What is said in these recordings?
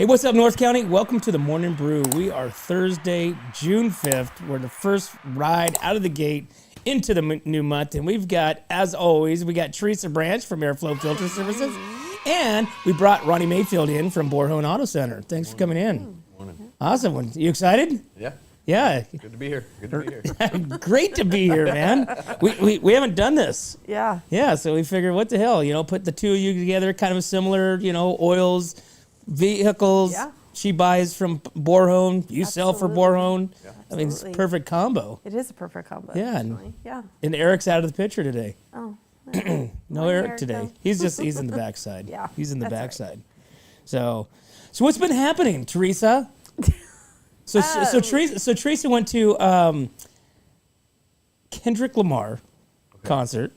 Hey, what's up, North County? Welcome to the Morning Brew. We are Thursday, June 5th. We're the first ride out of the gate into the new month. And we've got, as always, we got Teresa Branch from Airflow Filter Services. And we brought Ronnie Mayfield in from Greyhound Auto Center. Thanks for coming in. Morning. Awesome one. You excited? Yeah. Yeah. Good to be here. Good to be here. Great to be here, man. We haven't done this. Yeah. Yeah, so we figured, what the hell, put the two of you together, kind of a similar, oils, vehicles. Yeah. She buys from Greyhound, you sell for Absolutely. Greyhound. Yeah. I mean, it's a Absolutely. perfect combo. It is a perfect combo. Yeah, Actually. Yeah. And Eric's out of the picture today. Oh. No Hi, Eric Eric, today. though. He's in the backside. Yeah, He's in the that's all right. backside. So what's been happening, Teresa? So Teresa went to Kendrick Lamar concert,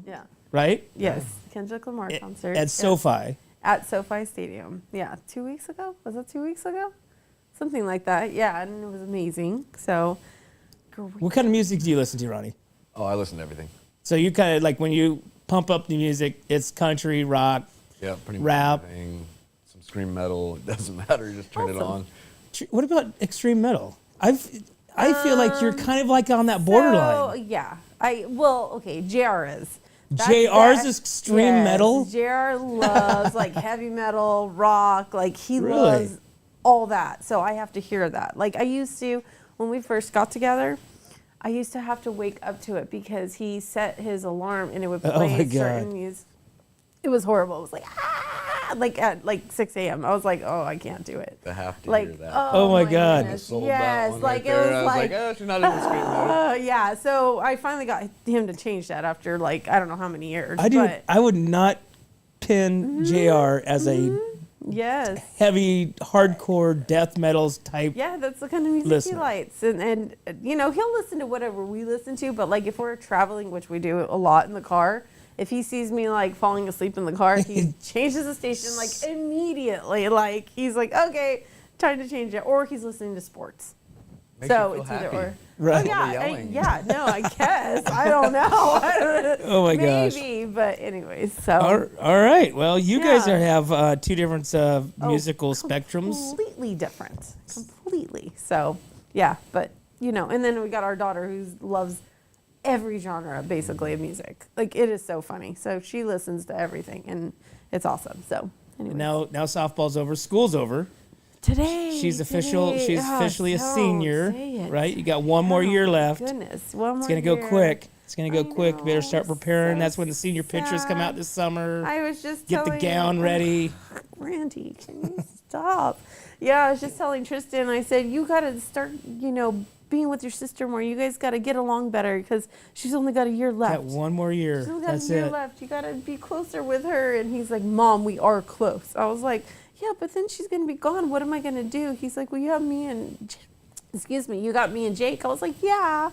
Yeah. right? Yes. Kendrick Lamar concert. At Yes. SoFi. At SoFi Stadium. Yeah. 2 weeks ago? Was it 2 weeks ago? Something like that. Yeah. And it was amazing. So, great. What kind of music do you listen to, Ronnie? Oh, I listen to everything. So you kind of like when you pump up the music, it's country, rock. Yeah, pretty much Rap. everything. Some scream metal. It doesn't matter. You just turn it on. What about extreme metal? I feel like you're kind of like on that borderline. So, yeah. Okay. JR is. JR's is extreme metal? JR loves like heavy metal, rock. Like he Really? loves all that. So I have to hear that. Like I used to, when we first got together, I used to have to wake up to it because he set his alarm and it would Oh play my God. certain music. It was horrible. It was like, like at like 6 a.m. I was like, oh, I can't do it. I have to Like, hear that. Oh my God. goodness. Sold that Yes, one like right it there. was I was like, oh, she's not even scream metal. yeah. So I finally got him to change that after like I don't know how many years. I would not pin JR as a Yes. heavy, hardcore death metals type. Yeah, that's the kind of music Listener. he likes. And he'll listen to whatever we listen to, but like if we're traveling, which we do a lot in the car, if he sees me like falling asleep in the car, he changes the station like immediately. Like he's like, okay, time to change it. Or he's listening to sports. Makes So you it's feel either happy. or. Right. Oh, yeah, All the yelling. I guess. I don't know. Oh my gosh. Maybe, but anyways, so. All right. Well, you guys Yeah. have two different musical spectrums. Completely different. Completely. So, yeah, but, and then we got our daughter who loves every genre, basically, of music. Like, it is so funny. So she listens to everything, and it's awesome. So, anyway. Now softball's over, school's over. Today. She's officially a senior, say it. right? You got one more year left. Goodness, one more It's gonna go year. quick. It's gonna go I quick. You better know, start preparing. so That's when the senior pictures come out sad. this summer. I was just Get the telling gown ready. Randy, can you stop? Yeah, I was just telling Tristan, I said, you got to start, being with your sister more. You guys got to get along better because she's only got a year left. Got one more year. She's only got That's a year it. left. You got to be closer with her. And he's like, Mom, we are close. I was like, yeah, but then she's going to be gone. What am I going to do? He's like, well, you have me and, you got me and Jake. I was like, yeah,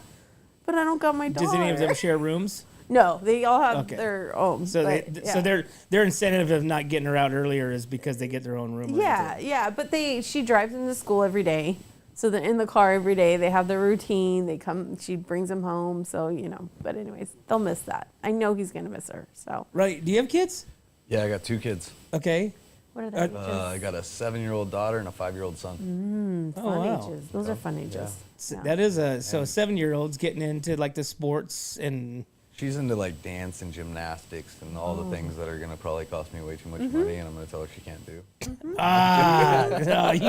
but I don't got my daughter. Does any of them share rooms? No, they all have Okay. their own. So but, so their incentive of not getting her out earlier is because they get their own room. Yeah, but she drives them to school every day. So they're in the car every day. They have their routine. They come, she brings them home. So, but anyways, they'll miss that. I know he's going to miss her. So, Right. Do you have kids? Yeah, I got 2 kids. Okay. what are they? I got a 7-year-old daughter and a 5-year-old son. Fun Oh, wow. ages. Those are fun ages. Yeah. That is a 7-year-old's getting into like the sports and She's into like dance and gymnastics and all the things that are going to probably cost me way too much money, and I'm going to tell her she can't do.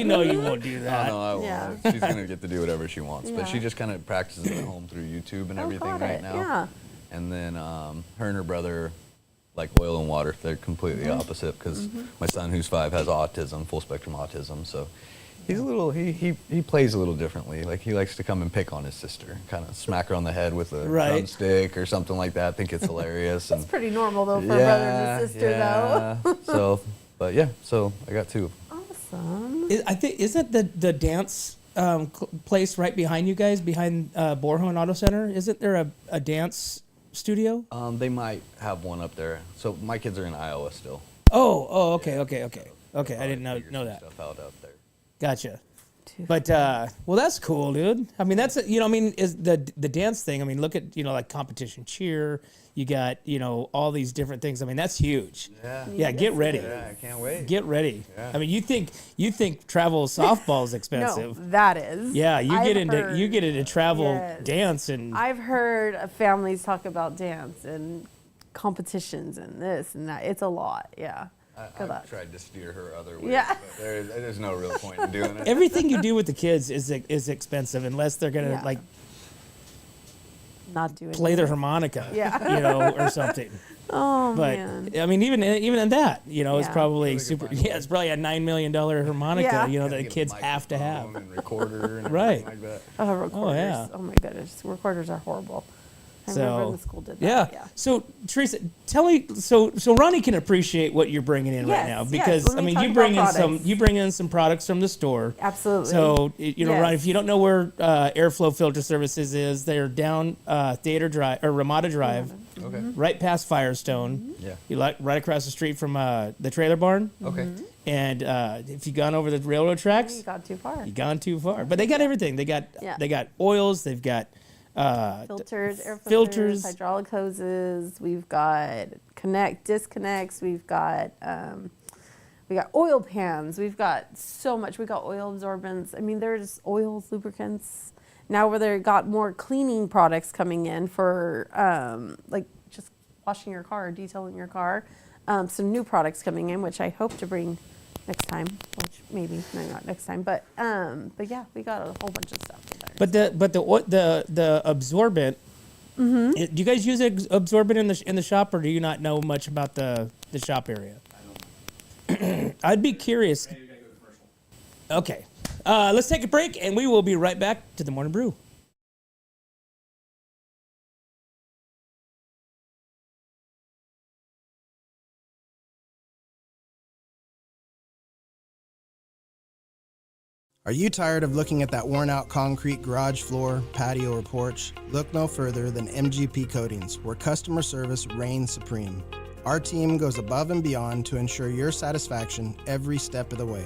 no, you won't do Oh, that. no, I won't. Yeah. She's going to get to do whatever she wants. But she Yeah. just kind of practices at home through YouTube and everything got right it. now. Yeah. And then her and her brother like oil and water. They're completely opposite because my son, who's 5, has autism, full spectrum autism. So he's a little, he plays a little differently. Like he likes to come and pick on his sister, kind of smack her on the head with a drumstick or something like that. I think it's hilarious. That's and pretty normal, though, for a brother and a sister, though. So, but yeah, so I got 2. Awesome. I think isn't the dance place right behind you guys, behind Greyhound Auto Center? Isn't there a dance studio? They might have one up there. So my kids are in Iowa still. Okay. I didn't know Figure that. some stuff out there. Gotcha. But well, that's cool, dude. I mean, that's you know, I mean, is the dance thing. I mean, look at like competition cheer. You got all these different things. I mean, that's huge. Yeah. Get ready. Yeah, I can't wait. Get ready. Yeah. I mean, you think travel softball is expensive? No, that is. Yeah, you get into travel dance and. I've heard families talk about dance and competitions and this and that. It's a lot. Yeah. I've tried to steer her other way. Yeah. But there's no real point in doing it. Everything you do with the kids is expensive unless they're gonna like not do play their harmonica, or something. Oh but, man. I mean, even in that, it's probably It's it's probably a $9 million harmonica, Yeah. that kids have to have. And recorder and Right. everything like that. Oh, recorders. yeah. Oh my goodness. Recorders are horrible. I remember when the school did that. Yeah. So Teresa, tell me. So Ronnie can appreciate what you're bringing in right Yes, now yes. because Let I me mean talk you bring in about some products. products from the store. Absolutely. So Yes. Ronnie, if you don't know where Airflow Filter Services is, they're down Theater Drive or Ramada Drive, Okay. right past Firestone. Yeah. You right across the street from the trailer barn. Okay. And if you've gone over the railroad tracks, You got too far. you've gone too far. But they got everything. They got oils. They've got Filters, air filters. filters, hydraulic hoses. We've got disconnects. We've got oil pans. We've got so much. We got oil absorbents. I mean, there's oils, lubricants. Now where they got more cleaning products coming in for like just washing your car, or detailing your car. Some new products coming in, which I hope to bring next time. Which maybe not next time, but yeah, we got a whole bunch of stuff in there. But the absorbent. Do you guys use absorbent in the shop, or do you not know much about the shop area? I don't know. I'd be curious. Okay, let's take a break, and we will be right back to the Morning Brew. Are you tired of looking at that worn-out concrete garage floor, patio, or porch? Look no further than MGP Coatings, where customer service reigns supreme. Our team goes above and beyond to ensure your satisfaction every step of the way.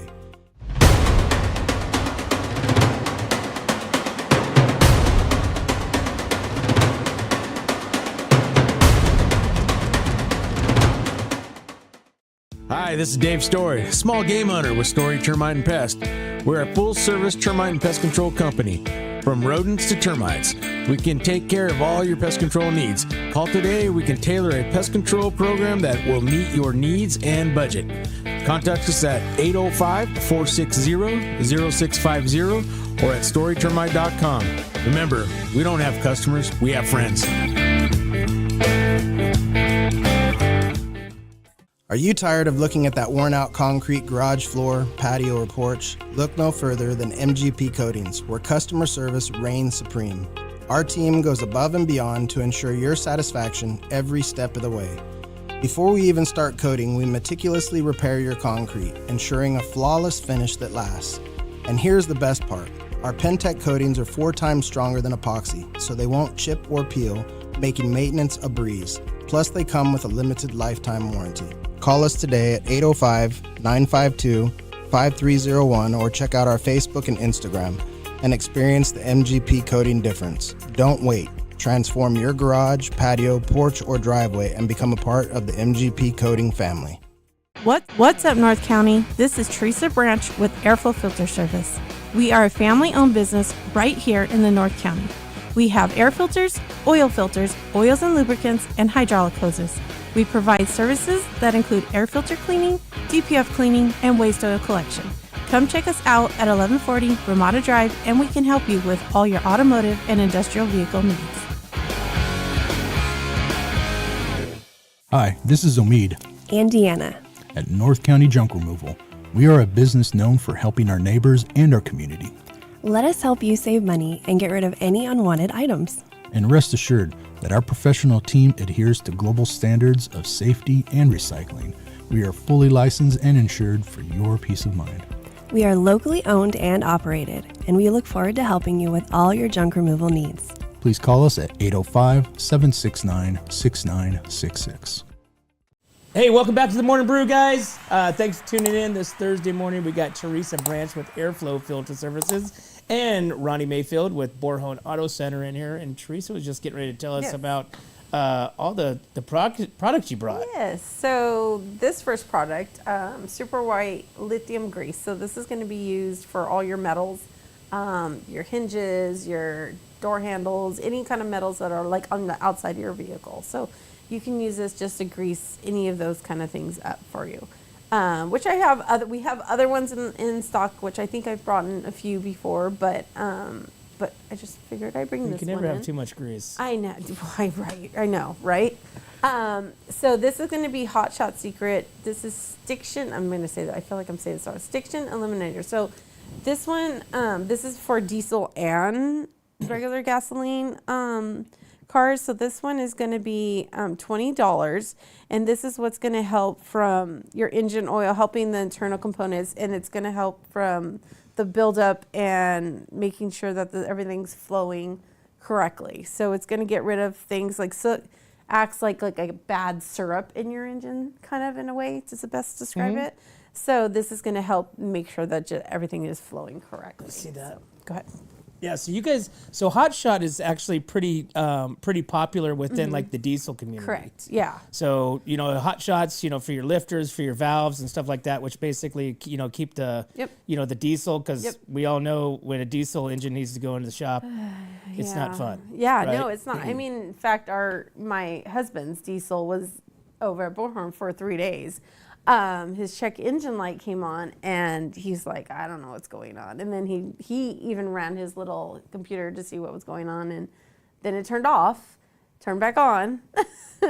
Hi, this is Dave Story, small game hunter with Story Termite and Pest. We're a full-service termite and pest control company. From rodents to termites, we can take care of all your pest control needs. Call today, we can tailor a pest control program that will meet your needs and budget. Contact us at 805-460-0650 or at storytermite.com. Remember, we don't have customers, we have friends. Are you tired of looking at that worn-out concrete garage floor, patio, or porch? Look no further than MGP Coatings, where customer service reigns supreme. Our team goes above and beyond to ensure your satisfaction every step of the way. Before we even start coating, we meticulously repair your concrete, ensuring a flawless finish that lasts. And here's the best part. Our Pentec coatings are 4 times stronger than epoxy, so they won't chip or peel, making maintenance a breeze. Plus, they come with a limited lifetime warranty. Call us today at 805-952-5301 or check out our Facebook and Instagram and experience the MGP coating difference. Don't wait. Transform your garage, patio, porch, or driveway and become a part of the MGP coating family. What's up, North County? This is Teresa Branch with Airflow Filter Service. We are a family-owned business right here in the North County. We have air filters, oils and lubricants, and hydraulic hoses. We provide services that include air filter cleaning, DPF cleaning, and waste oil collection. Come check us out at 1140 Ramada Drive, and we can help you with all your automotive and industrial vehicle needs. Hi, this is Omid and Deanna at North County Junk Removal. We are a business known for helping our neighbors and our community. Let us help you save money and get rid of any unwanted items. And rest assured that our professional team adheres to global standards of safety and recycling. We are fully licensed and insured for your peace of mind. We are locally owned and operated, and we look forward to helping you with all your junk removal needs. Please call us at 805-769-6966. Hey, welcome back to the Morning Brew, guys. Thanks for tuning in this Thursday morning. We got Teresa Branch with Airflow Filter Services and Ronnie Mayfield with Borhone Auto Center in here. And Teresa was just getting ready to tell us about all the products you brought. Yes. So this first product, super white lithium grease. So this is going to be used for all your metals, your hinges, your door handles, any kind of metals that are like on the outside of your vehicle. So you can use this just to grease any of those kind of things up for you. Which I have we have other ones in stock, which I think I've brought in a few before, but I just figured I'd bring this one in. You can never have too much grease. I know, right? I know, right? So this is going to be Hot Shot Secret. This is Stiction. I'm going to say that. I feel like I'm saying this wrong. Stiction Eliminator. So this one, this is for diesel and regular gasoline cars. So this one is going to be $20, and this is what's going to help from your engine oil, helping the internal components, and it's going to help from the buildup and making sure that everything's flowing correctly. So it's going to get rid of things like soot, acts like a bad syrup in your engine, kind of, in a way, is the best to describe it. So this is going to help make sure that everything is flowing correctly. See that? So, go ahead. Yeah, so you guys, Hot Shot is actually pretty popular within like the diesel community. Correct. Yeah. So, Hot Shots, for your lifters, for your valves and stuff like that, which basically, keep the, the diesel, because we all know when a diesel engine needs to go into the shop, it's not fun. Yeah, right? no, it's not. I mean, in fact, my husband's diesel was over at Borhone for 3 days. His check engine light came on, and he's like, I don't know what's going on. And then he even ran his little computer to see what was going on, and then it turned off, turned back on.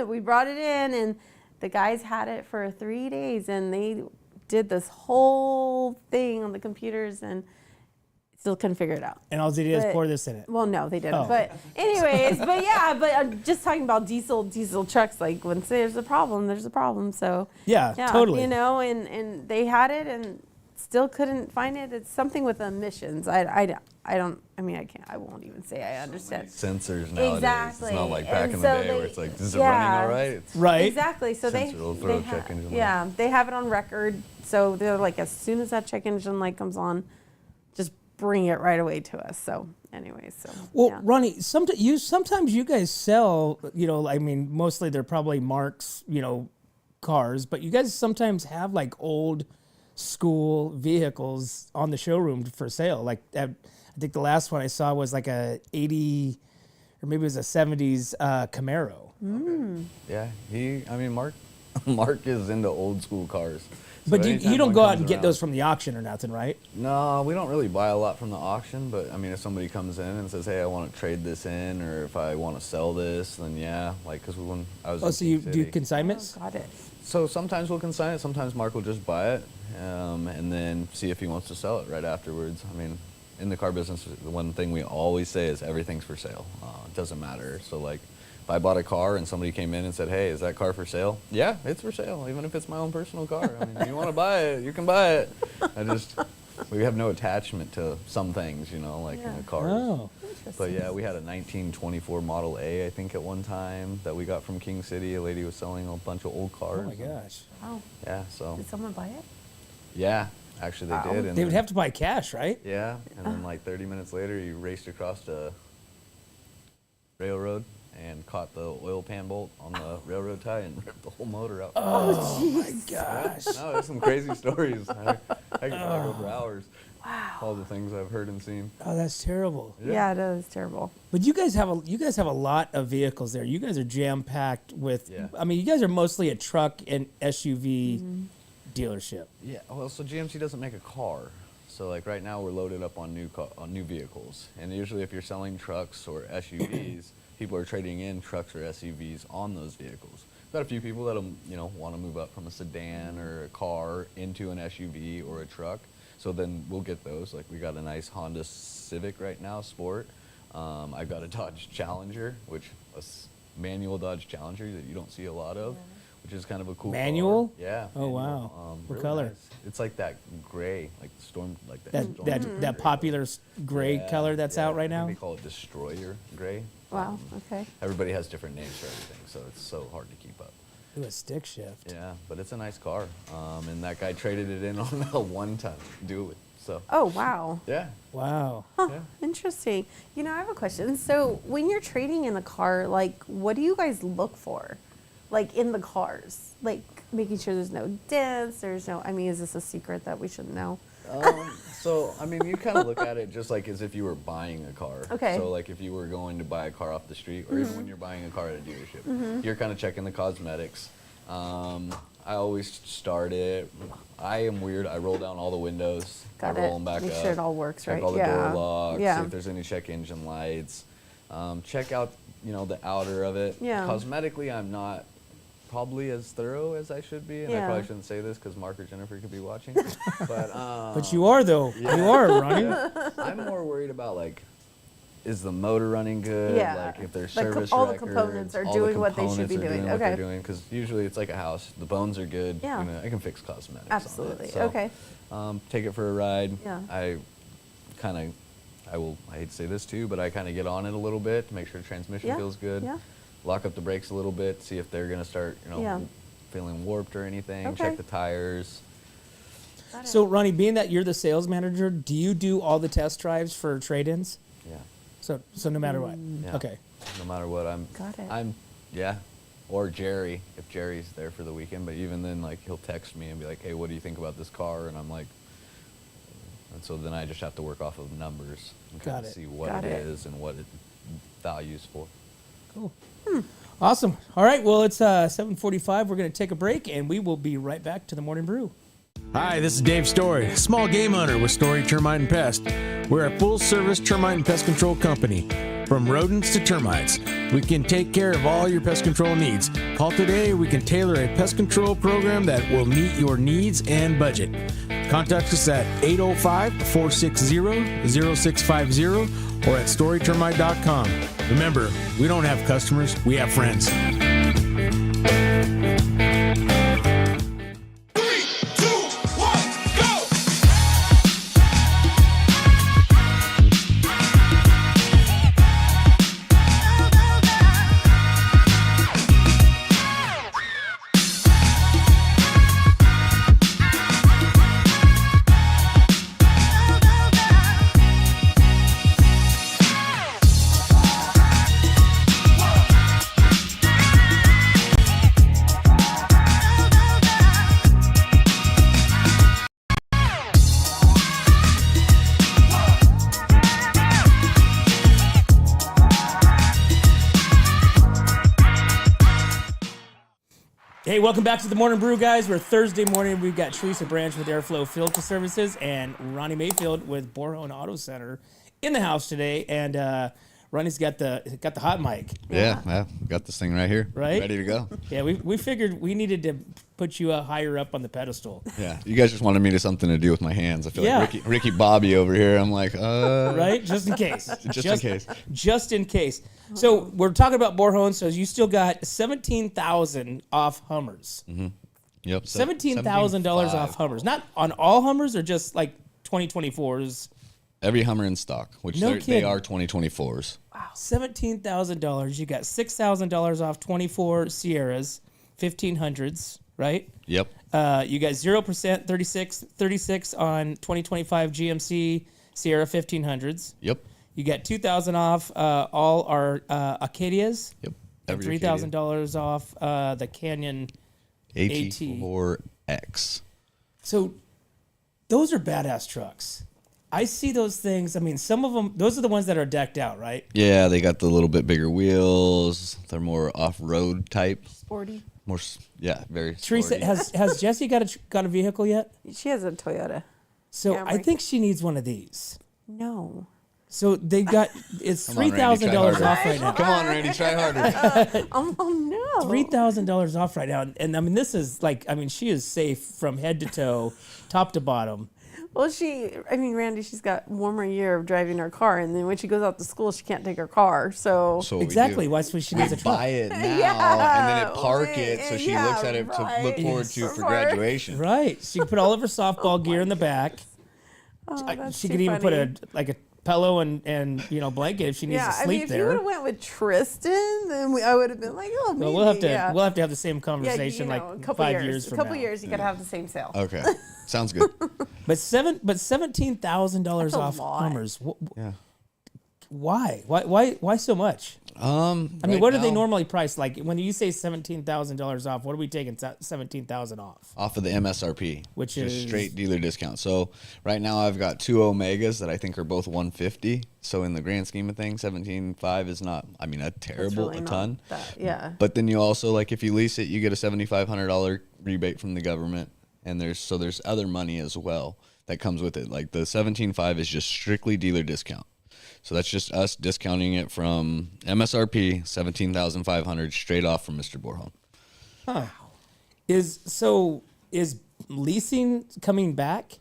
We brought it in, and the guys had it for 3 days, and they did this whole thing on the computers and still couldn't figure it out. And all they did is pour this in it. Well, no, they didn't. Oh. But anyways, but I'm just talking about diesel trucks. Like, when there's a problem, there's a problem. So Yeah, totally. And they had it and still couldn't find it. It's something with emissions. I won't even say I understand. Sensors nowadays. Exactly. It's not like back And in the so day where it's like, is it running all right? It's Right. Exactly. So Sensor will throw a check engine light. they have it on record. So they're like, as soon as that check engine light comes on, just bring it right away to us. So anyways, Well, Ronnie, sometimes you guys sell, mostly they're probably Mark's, cars, but you guys sometimes have like old school vehicles on the showroom for sale. Like I think the last one I saw was like a 80 or maybe it was a 70s Camaro. Yeah, Mark is into old school cars. But So you anytime don't one go out comes and get around- those from the auction or nothing, right? No, we don't really buy a lot from the auction, but if somebody comes in and says, hey, I want to trade this in, or if I want to sell this, then yeah, because when I was in So you King do City- consignments? got it. So sometimes we'll consign it, sometimes Mark will just buy it, and then see if he wants to sell it right afterwards. In the car business, the one thing we always say is everything's for sale. It doesn't matter. So if I bought a car and somebody came in and said, hey, is that car for sale? Yeah, it's for sale, even if it's my own personal car. If you want to buy it, you can buy it. We have no attachment to some things, in the cars. Oh. But yeah, we had a 1924 Model A, I think, at one time that we got from King City. A lady was selling a bunch of old cars. Oh my gosh. Wow. Yeah, so. Did someone buy it? Yeah, actually they did. And They would then- have to buy cash, right? Yeah, and then 30 minutes later, he raced across the railroad and caught the oil pan bolt on the railroad tie and ripped the whole motor out. Oh my gosh. No, there's some crazy stories. I could talk over hours. Wow. All the things I've heard and seen. Oh, that's terrible. Yeah, it is terrible. But you guys have a lot of vehicles there. You guys are jam packed with. Yeah. You guys are mostly a truck and SUV dealership. Yeah. Well, so GMC doesn't make a car. So right now we're loaded up on new vehicles, and usually if you're selling trucks or SUVs, people are trading in trucks or SUVs on those vehicles. Got a few people that want to move up from a sedan or a car into an SUV or a truck. So then we'll get those. We got a nice Honda Civic right now, Sport. I've got a Dodge Challenger, manual Dodge Challenger that you don't see a lot of, which is kind of a cool Manual? car. Yeah. Oh, wow. What really color? nice. It's like that gray, like storm, like that. That storm that gray that popular gray Yeah, color that's yeah. out right I now. think they call it Destroyer Gray. Wow. Okay. Everybody has different names for everything, so it's so hard to keep up. Ooh, a stick shift. Yeah, but it's a nice car. And that guy traded it in on a 1-ton dually. So. Oh, wow. Yeah. Wow. Huh, Yeah. interesting. You know, I have a question. So when you're trading in a car, like, what do you guys look for? Like, in the cars? Like, making sure there's no dents, there's no, I mean, is this a secret that we shouldn't know? So, I mean, you kind of look at it just like as if you were buying a car. Okay. So, like if you were going to buy a car off the street, or even when you're buying a car at a dealership, you're kind of checking the cosmetics. I always start it. I am weird. I roll down all the windows. Got I roll it. them back Make up. sure it all works check right. all the Yeah. door locks. Yeah. See if there's any check engine lights. Check out, the outer of it. Yeah. Cosmetically, I'm not probably as thorough as I should be, and I Yeah. probably shouldn't say this because Mark or Jennifer could be watching. But you are, though. You are, Ronnie. I'm more worried about, like, is the motor running good? Yeah. Like if there's Like, service all the records, components are all the doing what they should components be are doing. what they're Okay. doing, because usually it's like a house. The bones are good. Yeah. I can fix cosmetics. Absolutely. On it. So, Okay. take it for a ride. Yeah. I hate to say this too, but I kind of get on it a little bit to make sure the transmission Yeah. feels good. Yeah. Lock up the brakes a little bit, see if they're gonna start, Yeah. feeling warped or anything. Okay. Check the tires. Got it. So, Ronnie, being that you're the sales manager, do you do all the test drives for trade-ins? Yeah. So no matter what. Yeah. Okay. No matter what, Got it. Or Jerry, if Jerry's there for the weekend. But even then, like, he'll text me and be like, "Hey, what do you think about this car?" And I'm like, and so then I just have to work off of numbers and kind Got of it. see what Got it it. is and what it values for. Cool. Awesome. All right. Well, it's 7:45. We're going to take a break, and we will be right back to the Morning Brew. Hi, this is Dave Story, small game hunter with Story Termite and Pest. We're a full-service termite and pest control company. From rodents to termites, we can take care of all your pest control needs. Call today. We can tailor a pest control program that will meet your needs and budget. Contact us at 805-460-0650 or at storytermite.com. Remember, we don't have customers, we have friends. Hey, welcome back to the Morning Brew, guys. We're Thursday morning. We've got Teresa Branch with Airflow Filter Services and Ronnie Mayfield with Borhone Auto Center in the house today. And Ronnie's got the hot mic. Yeah, got this thing right here, Right? ready to go. Yeah, we figured we needed to put you higher up on the pedestal. Yeah, you guys just wanted me to something to do with my hands. I feel Yeah. like Ricky Bobby over here. I'm like, Right? Just in case. Just in case. Just in case. So we're talking about Borhone. So you still got $17,000 off Hummers. Yep. $17,000 off Hummers. Not on all Hummers or just like 2024s. Every Hummer in stock, which No they kidding. are 2024s. Wow, $17,000. You got $6,000 off 24 Sierras, 1500s, right? Yep. You got 0%, 36 on 2025 GMC Sierra 1500s. Yep. You got $2,000 off all our Acadias. Yep. And Every $3,000 off the Canyon. AT4X. So those are badass trucks. I see those things. I mean, some of them, those are the ones that are decked out, right? Yeah, they got the little bit bigger wheels. They're more off-road type. Sporty. More, very Teresa, sporty. has Jessie got a vehicle yet? She has a Toyota. So Yeah, I right. think she needs one of these. No. So they got it's Come on, Randy, $3,000 try off harder. right now. Come on, Randy, try harder. Oh no. $3,000 off right now, and I mean this is like she is safe from head to toe, top to bottom. Well, Randy, she's got one more year of driving her car, and then when she goes out to school, she can't take her car. So So what we Exactly. do, Why she we needs a truck. buy it now, Yeah, and then it park it, so she yeah, looks at it to look right. forward to for For- graduation. Right. She can put all of her softball gear in the back. oh, that's She too could even funny. put a pillow and blanket if she needs to sleep I mean, if you there. would have went with Tristan, then I would have been like, oh, maybe. Well, we'll have to have the same conversation a like couple 5 years from A couple now. years, you got to have the same sale. Okay, sounds good. But $17,000 That's a off lot. Hummers. Yeah. Why? Why so much? I mean, right what do they now, normally price? Like when you say $17,000 off, what are we taking $17,000 off? off of the MSRP, Which just is- straight dealer discount. So right now I've got 2 Omegas that I think are both 150. So in the grand scheme of things, 17.5 is not, I mean, a terrible really a not ton. yeah. But then you also, like, if you lease it, you get a $7,500 rebate from the government, and there's other money as well that comes with it. Like the 17.5 is just strictly dealer discount. So that's just us discounting it from MSRP, $17,500 straight off from Mr. Borhon. Huh. Is leasing coming back?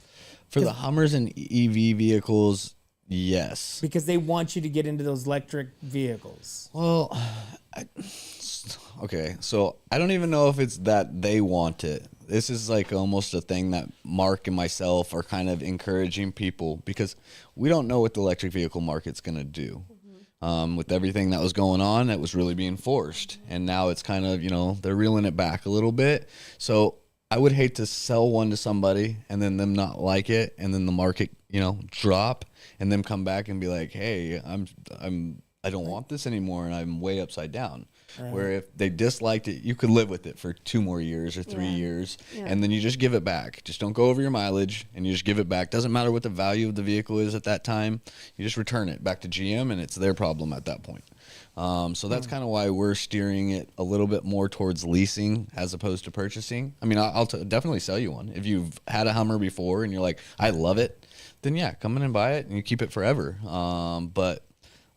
For the Hummers and EV vehicles, yes. Because they want you to get into those electric vehicles. Well, okay, so I don't even know if it's that they want it. This is like almost a thing that Mark and myself are kind of encouraging people because we don't know what the electric vehicle market's going to do. With everything that was going on, it was really being forced. And now it's kind of, they're reeling it back a little bit. So I would hate to sell one to somebody and then them not like it and then the market, drop and them come back and be like, hey, I don't want this anymore and I'm way upside down. Where if they disliked it, you could live with it for 2 more years or 3 years, and then you just give it back. Just don't go over your mileage, and you just give it back. Doesn't matter what the value of the vehicle is at that time. You just return it back to GM, and it's their problem at that point. So that's kind of why we're steering it a little bit more towards leasing as opposed to purchasing. I mean, I'll definitely sell you one. If you've had a Hummer before and you're like, I love it, then yeah, come in and buy it, and you keep it forever. But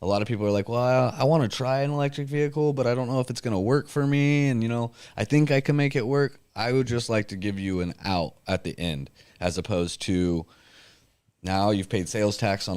a lot of people are like, well, I want to try an electric vehicle, but I don't know if it's going to work for me. And, I think I can make it work. I would just like to give you an out at the end, as opposed to now you've paid sales tax on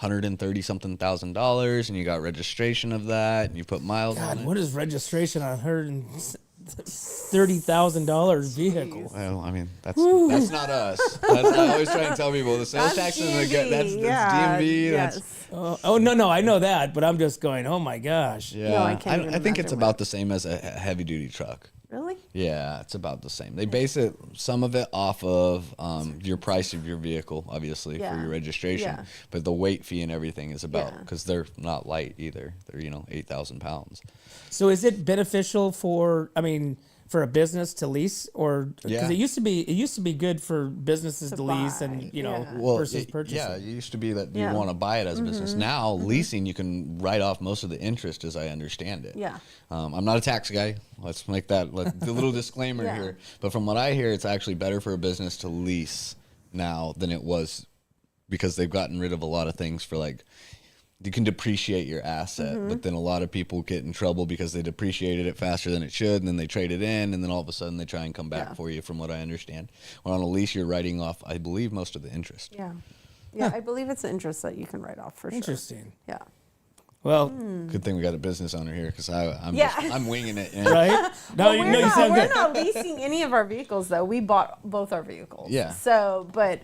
$130-something thousand, and you got registration of that, and you put miles on it. What is registration on $130,000 vehicle? Well, I mean, that's not us. I always try and tell people the sales tax is that's DMV. Yes. That's No, I know that, but I'm just going, oh my gosh. yeah. No, I can't even I think it's imagine about the same as a heavy duty truck. Really? Yeah, it's about the same. They base some of it off of your price of your vehicle, obviously, for your registration. Yeah. But the weight fee and everything is about, because they're not light either. They're, 8,000 pounds. So is it beneficial for a business to lease, or because Yeah. it used to be good for businesses to lease buy, and versus purchasing? Yeah, it used to be that you Yeah. want to buy it as a business. Now, leasing, you can write off most of the interest, as I understand it. Yeah. I'm not a tax guy. Let's make that the little disclaimer Yeah. here. But from what I hear, it's actually better for a business to lease now than it was, because they've gotten rid of a lot of things for you can depreciate your asset, but then a lot of people get in trouble because they depreciated it faster than it should, and then they trade it in, and then all of a sudden they try and come back for you, from what I understand. Or on a lease, you're writing off, I believe, most of the interest. Yeah. Yeah, I believe it's the interest that you can write off for sure. Interesting. Yeah. Well, Good thing we got a business owner here, because I'm Yeah. I'm winging it. right? No, you sound We're good. not leasing any of our vehicles, though. We bought both our vehicles. Yeah. So, but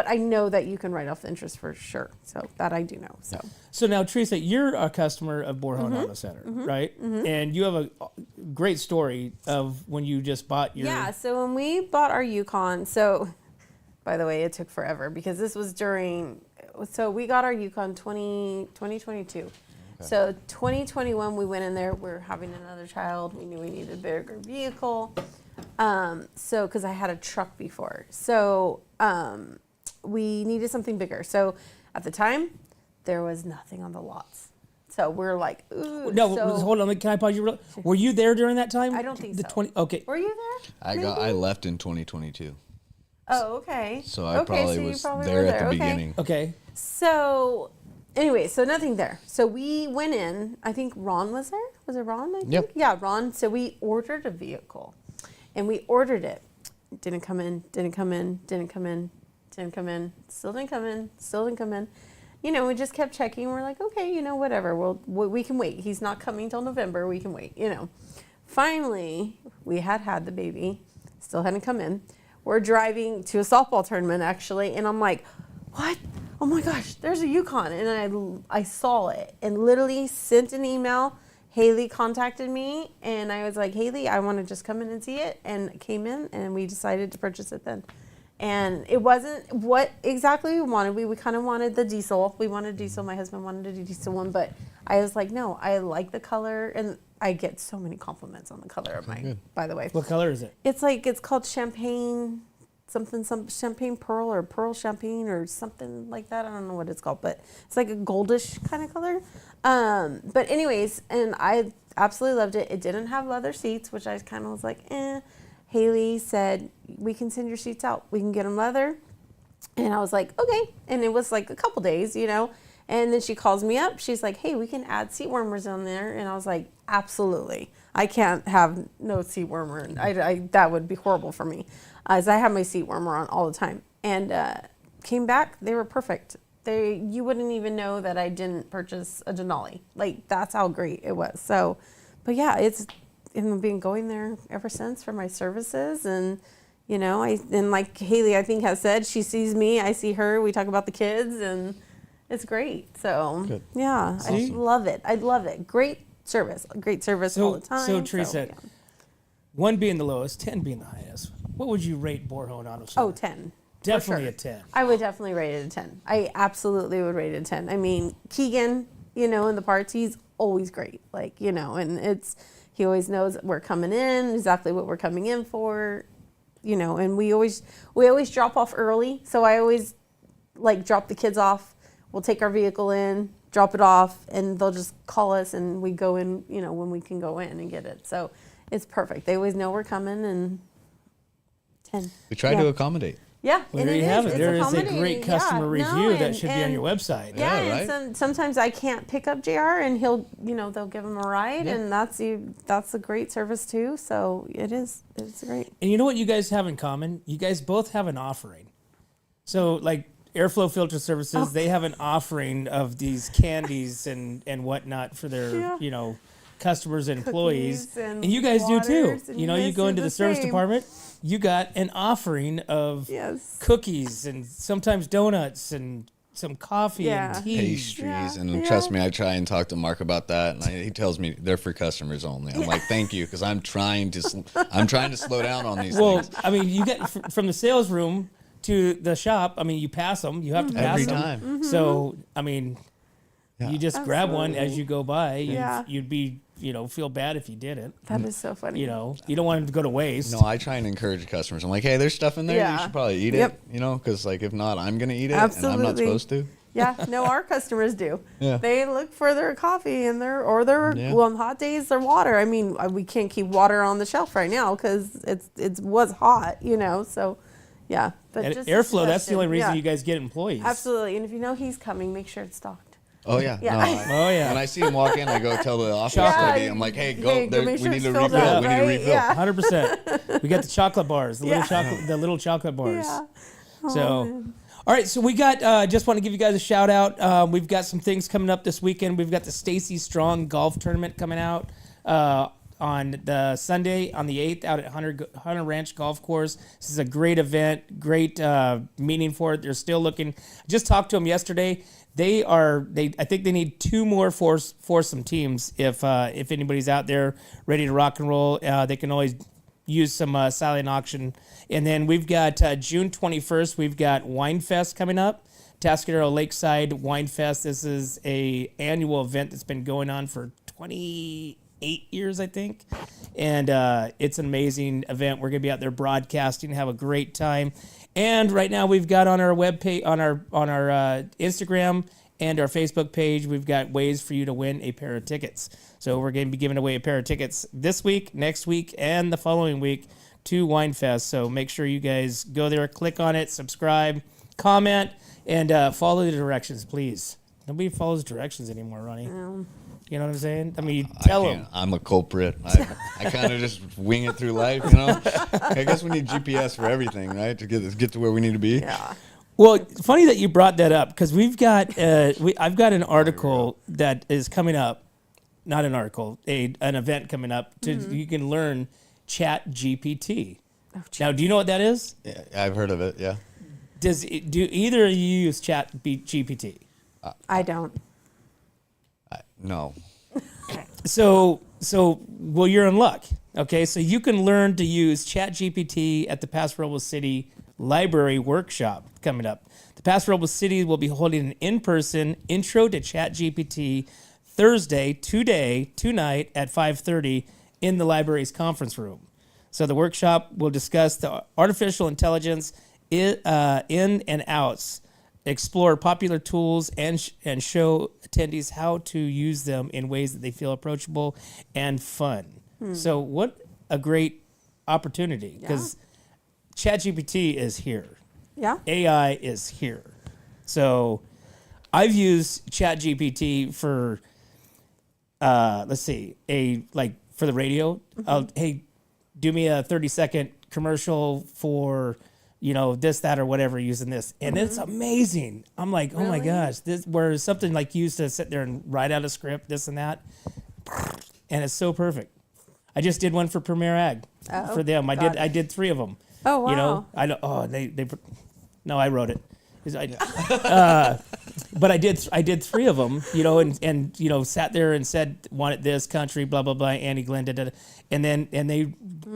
I know that you can write off the interest for sure. So that I do know. So. So now, Teresa, you're a customer of Borhon Auto Center, right? And you have a great story of when you just bought your. Yeah. So when we bought our Yukon, by the way, it took forever because this was during. So we got our Yukon 2022. Okay. So 2021, we went in there. We're having another child. We knew we needed a bigger vehicle. So because I had a truck before, so we needed something bigger. So at the time, there was nothing on the lots. So we're like, ooh. No, so, hold on. Can I pause you? Were you there during that time? I don't think so. Okay. Were you there? I left in 2022. Oh, okay. So I probably was were there at the Okay. beginning. Okay. So, anyway, so nothing there. So we went in. I think Ron was there. Was it Ron? I think? Yep. Yeah, Ron. So we ordered a vehicle, and we ordered it. Didn't come in. Didn't come in. Didn't come in. Didn't come in. Still didn't come in. Still didn't come in. We just kept checking. We're like, okay, whatever. We can wait. He's not coming till November. We can wait. Finally, we had the baby. Still hadn't come in. We're driving to a softball tournament, actually, and I'm like, what? oh my gosh, there's a Yukon. And I saw it and literally sent an email. Haley contacted me and I was like, Haley, I want to just come in and see it. And came in and we decided to purchase it then. And it wasn't what exactly we wanted. We kind of wanted the diesel. We wanted diesel. My husband wanted a diesel one, but I was like, no, I like the color. And I get so many compliments on the color of mine, by the way. What color is it? It's called champagne, some champagne pearl or pearl champagne or something like that. I don't know what it's called, but it's like a goldish kind of color. But anyways, and I absolutely loved it. It didn't have leather seats, which I kind of was like, eh. Haley said, we can send your seats out. We can get them leather. And I was like, okay. And it was like a couple days, you know. And then she calls me up. She's like, hey, we can add seat warmers on there. And I was like, absolutely. I can't have no seat warmer. That would be horrible for me, as I have my seat warmer on all the time. And came back. They were perfect. You wouldn't even know that I didn't purchase a Denali. Like, that's how great it was. So, but yeah, I've been going there ever since for my services. And, you know, and like Haley, I think, has said, she sees me, I see her, we talk about the kids, and it's great. So, yeah, I love it. I love it. Great service all the time. So, Teresa, 1 being the lowest, 10 being the highest. What would you rate Borhone Auto Center? Oh, 10. Definitely a 10. I would definitely rate it a 10. I absolutely would rate it a 10. I mean, Keegan, you know, in the parts, he's always great. Like, you know, and he always knows we're coming in, exactly what we're coming in for, you know, and we always drop off early. So I always like drop the kids off. We'll take our vehicle in, drop it off, and they'll just call us and we go in, you know, when we can go in and get it. So it's perfect. They always know we're coming, and 10. We try to accommodate. Yeah, Well, and there you it have is. it. It's There is a accommodating. great customer review that should be on your website. Yeah, Yeah, and sometimes I can't pick up JR, and they'll give him a ride, and that's a great service too. So it's great. And you know what you guys have in common? You guys both have an offering. So like Airflow Filter Services, they have an offering of these candies and whatnot for their customers and employees. Cookies and you guys do too. waters, and You you go guys into do the the service same. department, you got an offering of cookies and sometimes donuts and some coffee and tea. Pastries, and trust me, I try and talk to Mark about that, and he tells me they're for customers only. I'm like, thank you, because I'm trying to slow down on these things. I mean, you get from the sales room to the shop. I mean, you pass them. You have to pass every them. time. So I mean, you just grab one as you go by. You'd be feel bad if you didn't. That is so funny. You don't want them to go to waste. No, I try and encourage customers. I'm like, hey, there's stuff in there. You should probably eat it. Because like if not, I'm gonna eat it, and I'm not supposed to. Yeah, no, our customers do. Yeah. They look for their coffee and on hot days, their water. I mean, we can't keep water on the shelf right now because it was hot, So, yeah. But just Airflow, that's the only reason you guys get employees. Absolutely, and if he's coming, make sure it's stocked. Oh yeah. Yeah. No, when I see him walk in, I go tell the office lady, I'm like, hey, go there. Make We sure need to it's refill. filled up, We need to right? refill. Yeah. 100%. We got the chocolate bars, the little chocolate bars. Yeah. So, all right. So we got. Just want to give you guys a shout out. We've got some things coming up this weekend. We've got the Stacy Strong Golf Tournament coming out on the Sunday on the 8th out at Hunter Ranch Golf Course. This is a great event. Great meeting for it. They're still looking. I just talked to them yesterday. I think they need 2 more foursome teams. If anybody's out there ready to rock and roll, they can always use some silent auction. And then we've got June 21st. We've got Wine Fest coming up. Atascadero Lakeside Wine Fest. This is a annual event that's been going on for 28 years, I think. And it's an amazing event. We're gonna be out there broadcasting, have a great time. And right now we've got on our webpage, on our Instagram and our Facebook page, we've got ways for you to win a pair of tickets. So we're going to be giving away a pair of tickets this week, next week, and the following week to Wine Fest. So make sure you guys go there, click on it, subscribe, comment, and follow the directions, please. Nobody follows directions anymore, Ronnie. You know what I'm saying? I mean, tell them. I'm a culprit. I kind of just wing it through life, I guess we need GPS for everything, right? To get to where we need to be. Yeah. Well, funny that you brought that up because we've got I've got an article that is coming up, not an article, an event coming up you can learn ChatGPT. Now, do you know what that is? Yeah, I've heard of it. Yeah. do either of you use ChatGPT? I don't. No. So, well, you're in luck. Okay, so you can learn to use ChatGPT at the Paso Robles City Library workshop coming up. The Paso Robles City will be holding an in-person intro to ChatGPT Thursday, tonight at 5:30 in the library's conference room. So the workshop will discuss the artificial intelligence in and outs, explore popular tools, and show attendees how to use them in ways that they feel approachable and fun. So what a great opportunity, because ChatGPT is here. Yeah. AI is here. So I've used ChatGPT for, let's see, for the radio. Hey, do me a 30-second commercial for, this, that, or whatever using this. And it's amazing. I'm like, oh my gosh, this where something like you used to sit there and write out a script, this and that. And it's so perfect. I just did one for Premier Ag for them. I did 3 of them. Oh, wow. No, I wrote it. But I did 3 of them, and sat there and said, wanted this country, blah, blah, blah, Annie Glenn, and they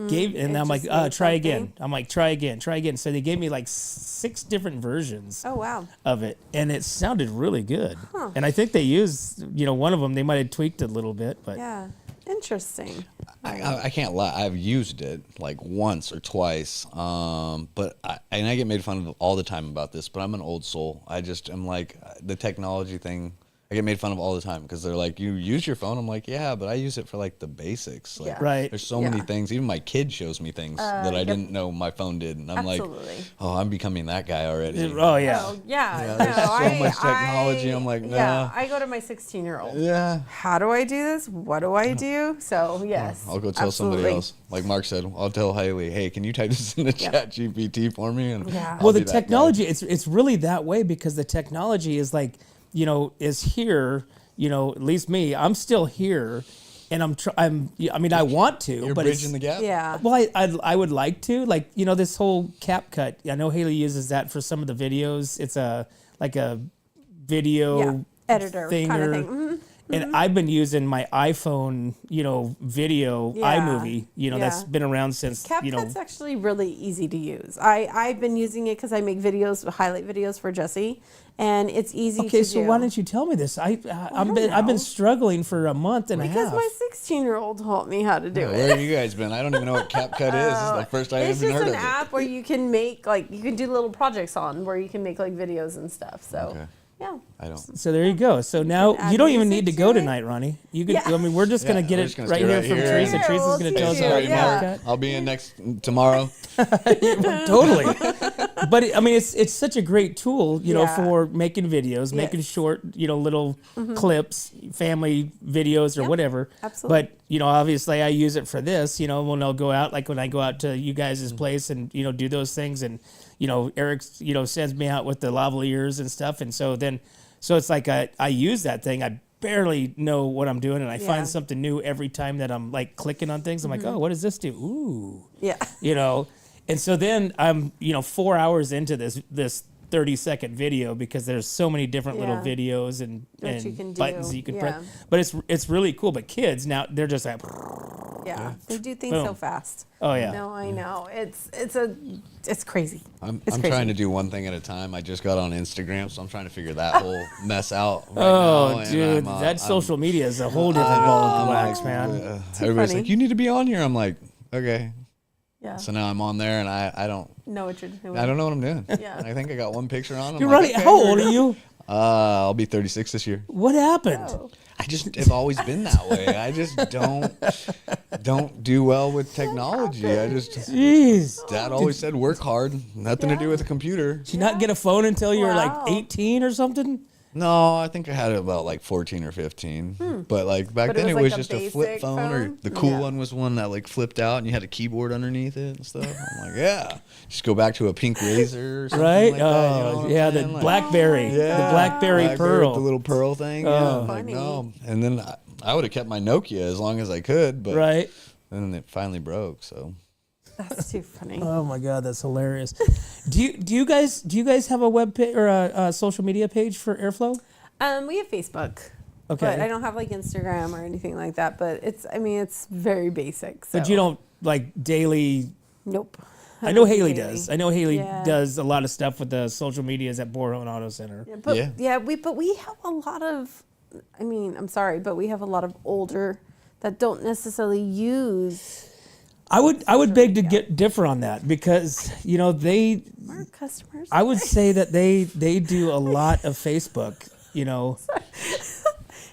gave, and I'm like, try again. I'm like, try again. So they gave me like 6 different versions of it, and it sounded really good. And I think they used, one of them, they might have tweaked it a little bit, but. Yeah. Interesting. I can't lie. I've used it like once or twice, but I get made fun of all the time about this. But I'm an old soul. I'm like the technology thing. I get made fun of all the time because they're like, "You use your phone?" I'm like, "Yeah, but I use it for like the basics." Like, Right. There's so many things. Even my kid shows me things that I didn't know my phone did, and I'm like, "Oh, I'm becoming that guy already." Oh yeah. Oh, yeah. There's so much technology. I'm like, nah. Yeah, I go to my 16-year-old. Yeah. How do I do this? What do I do? So, yes. I'll go tell somebody else. Like Mark said, I'll tell Haley, "Hey, can you type this into ChatGPT for me?" And well, the technology, it's really that way because the technology is like, is here. At least me, I'm still here, and I want to, You're but bridging the gap. Yeah. Well, I would like to, this whole CapCut. I know Haley uses that for some of the videos. It's a video editor thinger. kind of thing. And I've been using my iPhone, video iMovie, that's been around since, CapCut's actually really easy to use. I've been using it because I make videos, highlight videos for Jesse, and it's easy to do. Okay, so why didn't you tell me this? I've been struggling for a month and a half. Because my 16-year-old taught me how to do it. Where have you guys been? I don't even know what CapCut is. This is the first I've even heard of it. It's just an app where you can make, you can do little projects on, where you can make, videos and stuff. So, yeah. I don't. So there you go. So now you don't even need to go music to tonight, Ronnie. You could. We're just gonna get it right here from Teresa. Yeah, Teresa's we'll gonna teach tell us you. about Yeah. CapCut. I'll be in tomorrow. Totally. But it's such a great tool, for making videos, making short, little clips, family videos or whatever. Absolutely. But, obviously I use it for this, when I'll go out, like when I go out to you guys' place and, do those things. And, Eric, sends me out with the lavaliers and stuff. And so it's like I use that thing. I barely know what I'm doing, and I find something new every time that I'm clicking on things. I'm like, oh, what does this do? Ooh. Yeah. And so then I'm, 4 hours into this 30-second video because there's so many different little videos and you can buttons do. that you can press. But it's really cool. But kids now, they're just like, they do things so fast. Oh yeah. No, I know. It's crazy. I'm crazy. trying to do one thing at a time. I just got on Instagram, so I'm trying to figure that whole mess out right Oh, now. dude, that social media is a whole different ball of wax, man. Everybody's funny. like, "You need to be on here." I'm like, okay. Yeah. So now I'm on there, and I don't Know what you're doing. I don't know what I'm doing. Yeah. I think I got one picture on. You're running. How old are you? I'll be 36 this year. What happened? Oh. I just have always been that way. I just don't do well with technology. Jeez. Dad always said work hard, nothing to do with a computer. Did you not get a phone until you were Wow. 18 or something? No, I think I had it about 14 or 15. But back But it then was it was a just a flip basic phone, or phone? the cool Yeah. one was one that flipped out and you had a keyboard underneath it and stuff. I'm like, yeah, just go back to a pink Razor or something Right? like that. You know what I'm yeah, the saying? BlackBerry. Oh my The God. BlackBerry Pearl. the little pearl thing. Oh. Yeah, Funny. no. And then I would have kept my Nokia as long as I could, but Right. then it finally broke. So That's too funny. Oh my God, that's hilarious. do you guys have a web page or a social media page for Airflow? We have Facebook. Okay. But I don't have like Instagram or anything like that. But it's very basic. So. But you don't like daily. Nope. I know don't do Haley daily. does. I know Haley Yeah. does a lot of stuff with the social medias at Borhone Auto Center. Yeah, but we have a lot of. I mean, I'm sorry, but we have a lot of older that don't necessarily use. I would beg to get differ on that because they. Our customers. I would say that they do a lot of Facebook.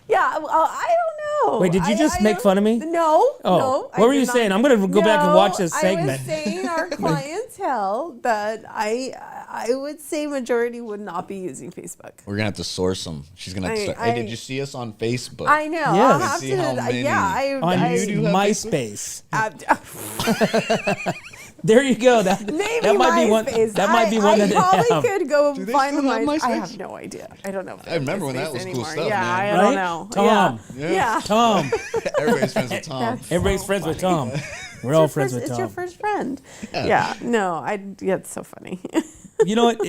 Yeah, well, I don't know. Wait, did you just make fun of me? No. Oh, no. what were you saying? I'm gonna go back and watch this segment. I was saying our clientele that I would say majority would not be using Facebook. We're gonna have to source them. She's gonna have to start. Hey, did you see us on Facebook? I know. Yes. I'll have See how many- Yeah, On do have MySpace. I There you go. That might be one. MySpace. That might be one that I probably have. could go Do they find still have my. I MySpace? have no idea. I don't know. If they I remember have when that MySpace was cool anymore. stuff, Yeah, man. I Right? don't know. Tom. Yeah. Tom. Everybody's friends with Tom. That's Everybody's so friends with funny. Tom. We're all It's your friends with first- Tom. It's your first friend. Yeah. No, it's so funny. You know what?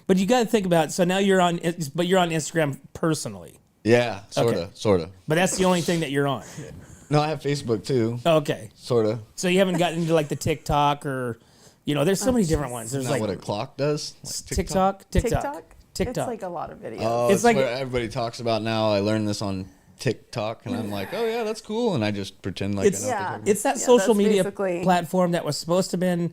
But you got to think about. So now you're on Instagram personally. Yeah, sorta. But that's the only thing that you're on. No, I have Facebook too. Okay. Sorta. So you haven't gotten into like the TikTok or, there's so many different ones. There's Isn't that like what a clock does? Like TikTok. It's like a lot of videos. Oh, It's it's like- like what everybody talks about now. I learned this on TikTok, and I'm like, oh yeah, that's cool, and I just pretend like It's I know what Yeah. they're talking it's that Yeah, social that's media basically- platform that was supposed to have been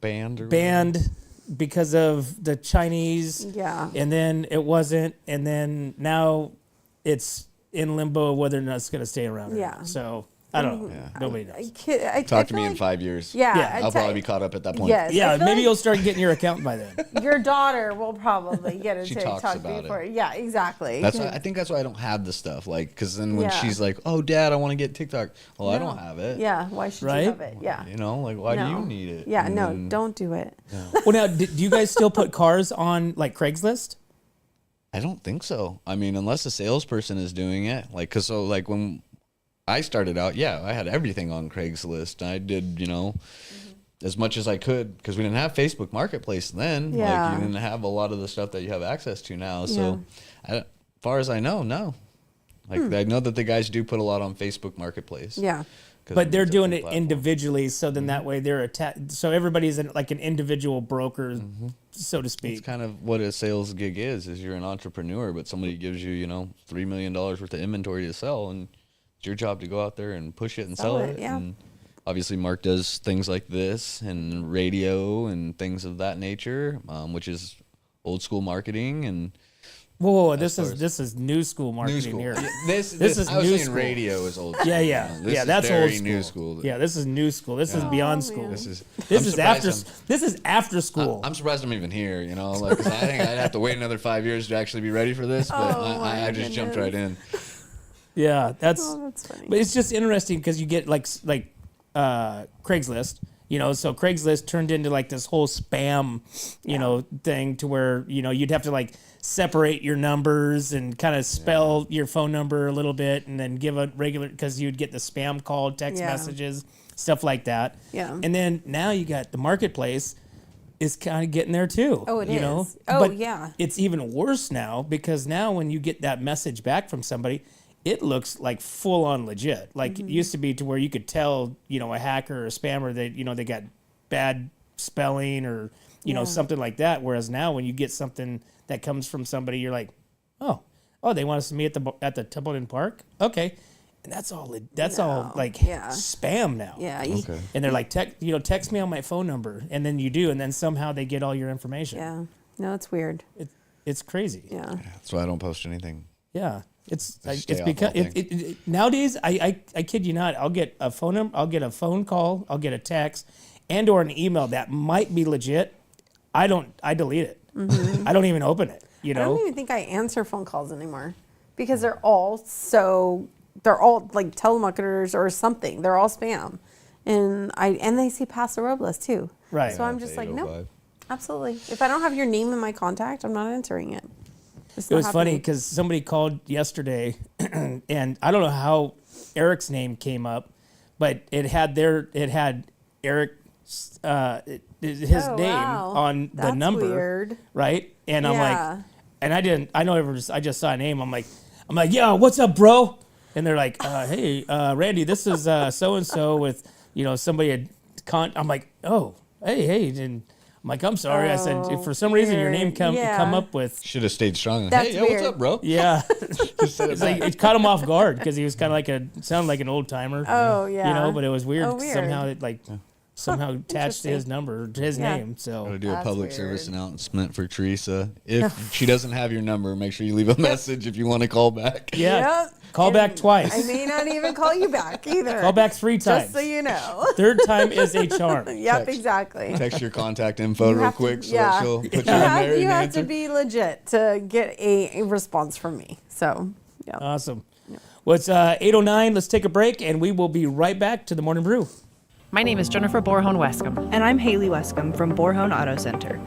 about. banned because of the Chinese. Yeah. And then it wasn't, and then now it's in limbo of whether or not it's going to stay around. Yeah. So I don't know. Nobody knows. Talk to me in 5 years. Yeah. Yeah. I'll probably be caught up at that point. Yes. Yeah, I feel maybe like you'll start getting your account by then. your daughter will probably get a She TikTok talks about before. it. Yeah, exactly. That's why, I think that's why I don't have the stuff. Like, because then when Yeah. she's like, "Oh, Dad, I want to get TikTok," well, I No. don't have it. Yeah. Why should Right? you have it? Yeah. You know, like, why do No. you need it? Yeah. And No. then- Don't do it. Well, now, do you guys still put cars on like Craigslist? I don't think so. I mean, unless a salesperson is doing it. Like, because so like when I started out, yeah, I had everything on Craigslist. I did, as much as I could because we didn't have Facebook Marketplace then. Yeah. Like, you didn't have a lot of the stuff that you have access to now. So, as far as I know, no. Like, I know that the guys do put a lot on Facebook Marketplace. Yeah. 'Cause But they're it's a doing free it platform. individually, so then that way they're so everybody's like an individual broker, so to It's speak. kind of what a sales gig is you're an entrepreneur, but somebody gives you, $3 million worth of inventory to sell, and it's your job to go out there and push it and sell it. yeah. And obviously Mark does things like this and radio and things of that nature, which is old school marketing and Whoa, As far as- this is new school marketing new school. here. Yeah, This is I was new saying school. radio is old. Yeah, school, yeah, This yeah. is That's very old school. new school. Yeah, this is new school. This is beyond school. man. This is This I'm is surprised after. This is after school. I'm surprised I'm even here, like, 'cause I think I'd have to wait another 5 years to actually be ready for this, but Oh, my I just jumped right in. Yeah, that's. Oh, that's funny. But it's just interesting because you get like Craigslist, so Craigslist turned into like this whole spam, thing to where you'd have to like separate your numbers and kind of spell your phone number a little bit and then give a regular because you'd get the spam call, text Yeah. messages, stuff like that. Yeah. And then now you got the marketplace is kind of getting there too. Oh, it you is. know? Oh, But yeah. It's even worse now because now when you get that message back from somebody, it looks like full on legit. Like it used to be to where you could tell, a hacker or a spammer that, they got bad spelling or, something like that. Whereas now when you get something that comes from somebody, you're like, oh, they want us to meet at the Templeton Park. Okay. And that's all like Yeah. spam now. Yeah. Okay. And they're like, text me on my phone number. And then you do. And then somehow they get all your information. Yeah. No, it's weird. It's crazy. Yeah. That's why I don't post anything. Yeah, it's stay off because all things. nowadays I kid you not, I'll get a phone number, I'll get a phone call, I'll get a text, and or an email that might be legit. I delete it. I don't even open it. I don't even think I answer phone calls anymore because they're all like telemarketers or something. They're all spam, and they say Paso Robles too. Right. So I'm just like, nope, 805. absolutely. If I don't have your name in my contact, I'm not entering it. It's It not was funny happening. because somebody called yesterday, and I don't know how Eric's name came up, but it had Eric his Oh, name wow. on the That's number, weird. right? And I'm Yeah. like, and I just saw a name. I'm like, yo, what's up, bro? And they're like, hey, Randy, this is so and so with somebody I'm like, oh, hey, and I'm like, I'm sorry. I said, if for some reason your name weird. come Yeah. up with. Should have stayed strong. That's Hey, yo, what's weird. up, bro? Yeah, Just said it it's like back. it caught him off guard because he was kind of sounded like an old timer. Oh, yeah. But it was weird. Oh, weird. Somehow it somehow attached to his Interesting. number, to his Yeah. name. So Gotta do a That's public weird. service announcement for Teresa. If she doesn't have your number, make sure you leave a message if you want to call back. yeah, Yep. call And back twice. I may not even call you back either. Call back 3 times. Just so you know. Third time is a charm. Yep, Text. exactly. Text your contact info You real have to- quick so yeah. that she'll put you in You have, there you and have answer. to be legit to get a response from me. So, yeah. Awesome. Well, it's 8:09. Let's take a break, and we will be right back to the Morning Brew. My name is Jennifer Borhone Wescombe. And I'm Haley Wescombe from Borhone Auto Center.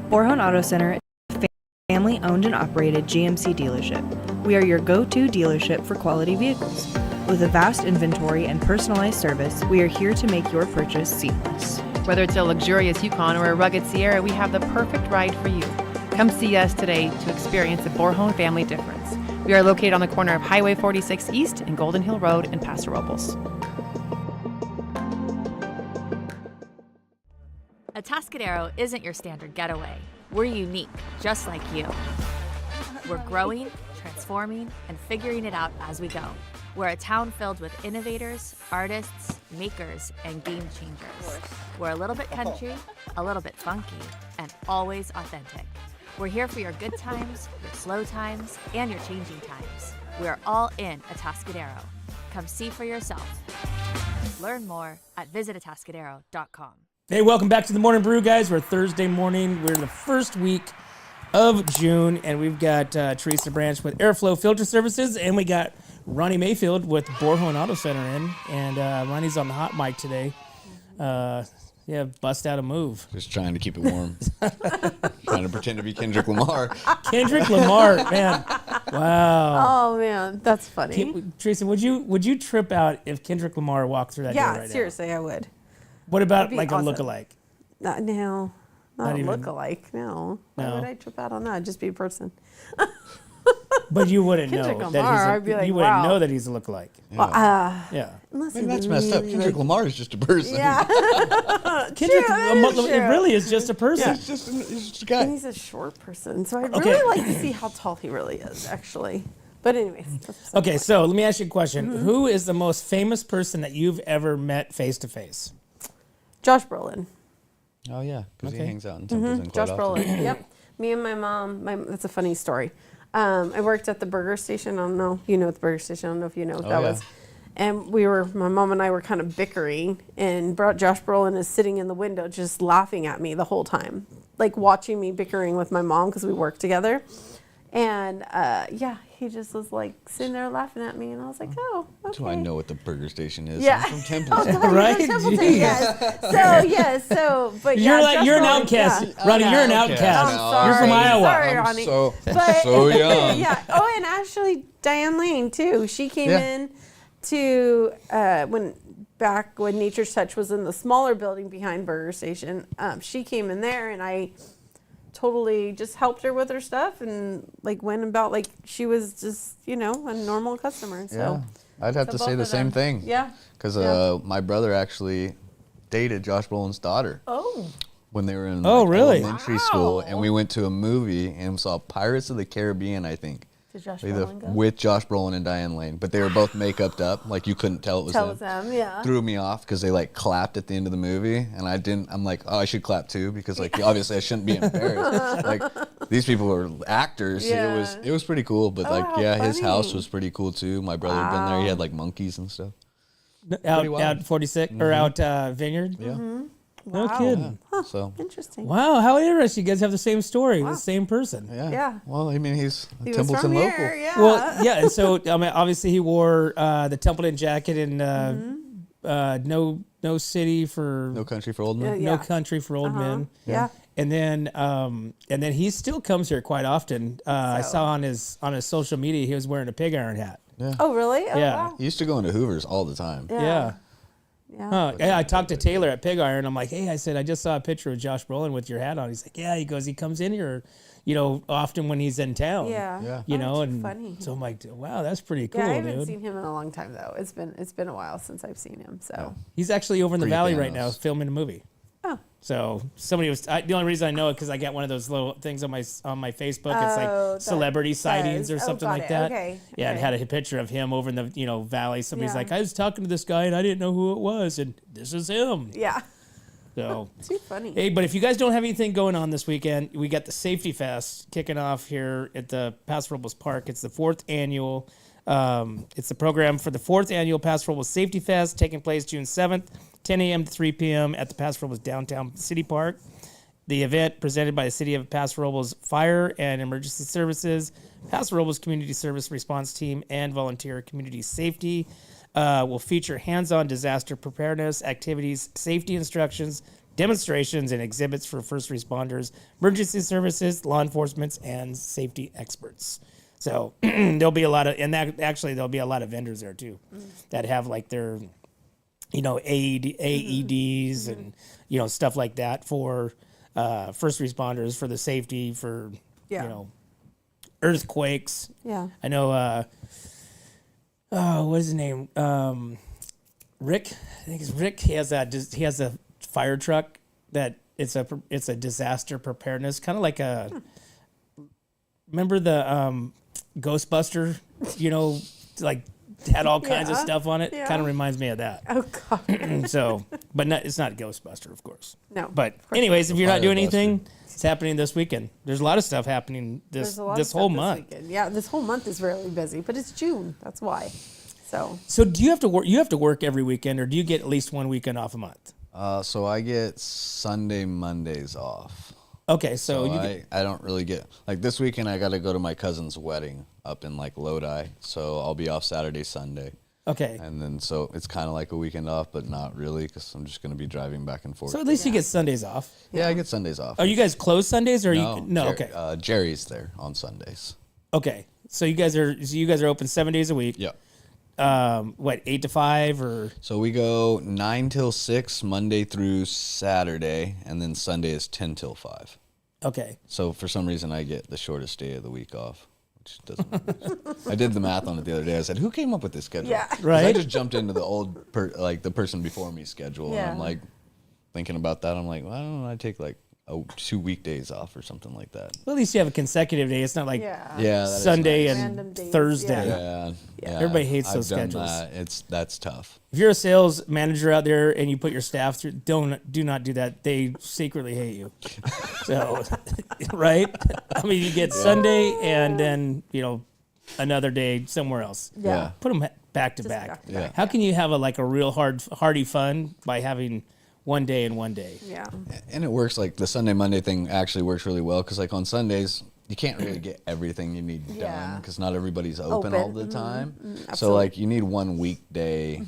Borhone Auto Center is a family-owned and operated GMC dealership. We are your go-to dealership for quality vehicles. With a vast inventory and personalized service, we are here to make your purchase seamless. Whether it's a luxurious Yukon or a rugged Sierra, we have the perfect ride for you. Come see us today to experience the Borhone family difference. We are located on the corner of Highway 46 East and Golden Hill Road in Paso Robles. Atascadero isn't your standard getaway. We're unique, just like you. We're growing, transforming, and figuring it out as we go. We're a town filled with innovators, artists, makers, and game changers. We're a little bit country, a little bit funky, and always authentic. We're here for your good times, your slow times, and your changing times. We're all in Atascadero. Come see for yourself. Learn more at visitatascadero.com. Hey, welcome back to the Morning Brew, guys. We're Thursday morning. We're in the first week of June, and we've got Teresa Branch with Airflow Filter Services, and we got Ronnie Mayfield with Borhone Auto Center in, and Ronnie's on the hot mic today. Bust out a move. Just trying to keep it warm. Trying to pretend to be Kendrick Lamar. Kendrick Lamar, man. Wow. Oh, man. That's funny. Teresa, would you trip out if Kendrick Lamar walked through that door Yeah, right seriously, I would. now? What about That'd be like awesome. a lookalike? No. Not a even- look-alike, no. Why No. would I trip out on that? Just be a person. But you wouldn't know Kendrick that Lamar, he's I'd be like, you wouldn't wow. know that he's a lookalike. Well, Yeah. unless Maybe he that's messed up. really, Kendrick Lamar is just a person. Yeah. Kendrick Lamar, true. it really is just a person. He's just a And guy. he's a short person, so I'd Okay. really like to see how tall he really is, actually. But anyways. that's Okay, so let me ask you a question. Mm-hmm. Who is the most famous person that you've ever met face to face? Josh Brolin. Oh, yeah, because Okay. he hangs out in Templeton quite Josh often. Brolin. Yep. Me and my mom. That's a funny story. I worked at the burger station. I don't know. You know the burger station. I don't know if you know what that yeah. was. And my mom and I were kind of bickering, and Josh Brolin is sitting in the window just laughing at me the whole time, like watching me bickering with my mom because we worked together. And he just was like sitting there laughing at me, and I was like, oh, okay. So I know what the burger station is. Yeah. I'm from Templeton. Right? Templeton, Jeez. yes. But You're yeah, Josh you're an Brolin, outcast, yeah. Ronnie. You're an outcast. outcast. I'm now. sorry. You're from Iowa. Sorry, I'm Ronnie. so young. Yeah. Oh, and actually, Diane Lane too. She came Yeah. in to when Nature's Touch was in the smaller building behind Burger Station. She came in there, and I totally just helped her with her stuff, and like went about like she was just a normal customer. So Yeah. I'd have to both say the of same them. thing. Yeah. Because Yeah. my brother actually dated Josh Brolin's daughter. Oh. When they were in Oh, really? elementary school, and we went to a movie and saw Pirates of the Caribbean, I think. Did Josh Either Brolin go? with Josh Brolin and Diane Lane, but they were both make-upped up, like you couldn't tell it was Tell them. us them, yeah. Threw me off because they like clapped at the end of the movie, and I didn't. I'm like, oh, I should clap too because like obviously I shouldn't be embarrassed. Like these people were actors. Yeah. It was pretty cool, but like how his house funny. was pretty cool too. My brother had been there. He had like monkeys and stuff. Out wild. 46 or out Vineyard. Yeah. No Wow. kidding. So Interesting. Wow, how interesting! You guys have the same story, the same person. Yeah. Well, I mean, he's a He was Templeton from local. here, yeah. Well, yeah, and so I mean, obviously he wore the Templeton jacket and no city for No country for old men. no Yeah. country for old men. Yeah. And then he still comes here quite often. I saw on his social media he was wearing a pig iron hat. Oh, really? Oh, Yeah. wow. He used to go into Hoover's all the time. Yeah. Yeah. Huh. Yeah, I talked to Taylor at Pig Iron. I'm like, hey, I said, I just saw a picture of Josh Brolin with your hat on. He's like, yeah. He goes, he comes in here, often when he's in town. Yeah. And funny. so I'm like, wow, that's pretty cool, Yeah, I haven't dude. seen him in a long time though. It's been a while since I've seen him. So He's actually over in the valley right Thanos. now filming a movie. Oh. So somebody was. The only reason I know it because I got one of those little things on my Facebook. It's Oh, like celebrity that sightings or says- something got like it. that. Okay, Yeah, okay. it had a picture of him over in the valley. Somebody's Yeah. like, I was talking to this guy and I didn't know who it was, and this is him. yeah. So. Too funny. Hey, but if you guys don't have anything going on this weekend, we got the Safety Fest kicking off here at the Paso Robles Park. It's the 4th annual. It's the program for the 4th annual Paso Robles Safety Fest taking place June 7th, 10 a.m. to 3 p.m. at the Paso Robles Downtown City Park. The event presented by the City of Paso Robles Fire and Emergency Services, Paso Robles Community Service Response Team, and Volunteer Community Safety. Will feature hands-on disaster preparedness activities, safety instructions, demonstrations, and exhibits for first responders, emergency services, law enforcement, and safety experts. So there'll be a lot of, there'll be a lot of vendors there too that have like their, AEDs and, stuff like that for first responders, for the safety, for, earthquakes. Yeah. I know, what is his name? Rick. I think it's Rick. He has a fire truck that it's a disaster preparedness, kind of like remember the Ghostbuster, like had all kinds of stuff on it. Yeah. Kind of reminds me of that. Oh God. So, but it's not Ghostbuster, of course. No. But anyways, if you're not doing Firebuster. anything, it's happening this weekend. There's a lot of stuff happening There's a lot this of stuff whole this month. weekend. Yeah, this whole month is really busy, but it's June. That's why. So do you have to work? You have to work every weekend, or do you get at least one weekend off a month? So I get Sunday, Mondays off. Okay, so I don't really get, like this weekend I got to go to my cousin's wedding up in like Lodi, so I'll be off Saturday, Sunday. Okay. And then so it's kind of like a weekend off, but not really because I'm just going to be driving back and forth. So at least you get Sundays off. Yeah, I get Sundays off. Are you guys closed Sundays or no? Okay. Jerry's there on Sundays. Okay. So you guys are open 7 days a week. Yep. 8 to 5 or? So we go 9 till 6 Monday through Saturday, and then Sunday is 10 till 5. Okay. So for some reason I get the shortest day of the week off, which doesn't. I did the math on it the other day. I said, "Who came up with this schedule?" Yeah. 'Cause Right. I just jumped into the old, the person before me schedule, Yeah. and I'm like thinking about that. I'm like, why don't I take like 2 weekdays off or something like that? Well, at least you have a consecutive day. It's not like Yeah. Yeah, that is Sunday nice. Random and days, Thursday. Yeah. Everybody hates I've those done schedules. that. That's tough. If you're a sales manager out there and you put your staff through, do not do that. They secretly hate you. So, right? I mean, you get Sunday and then another day somewhere else. Yeah. Put them back to Just back. back to back. How can you have a real hearty fun by having one day and one day? Yeah. And it works, like the Sunday Monday thing actually works really well because like on Sundays you can't really get everything you need Yeah. done because not everybody's open all the Mhm. time. So Absolutely. like you need one weekday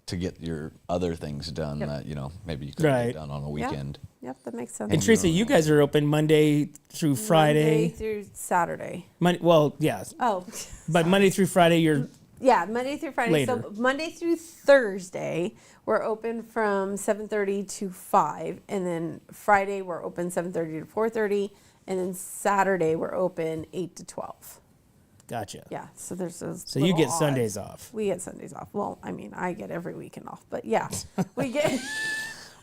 to get your other things done that maybe you couldn't Right. get done on a weekend. Yep, that makes sense. And Teresa, you guys are open Monday through Friday. Monday through Saturday. Well, yeah. Oh. But Monday through Friday, you're Yeah, Monday through Friday. Later. So Monday through Thursday, we're open from 7:30 to 5, and then Friday we're open 7:30 to 4:30, and then Saturday we're open 8 to 12. gotcha. Yeah, so there's those. So you little get odds. Sundays off. We get Sundays off. Well, I mean, I get every weekend off, but yeah, we get.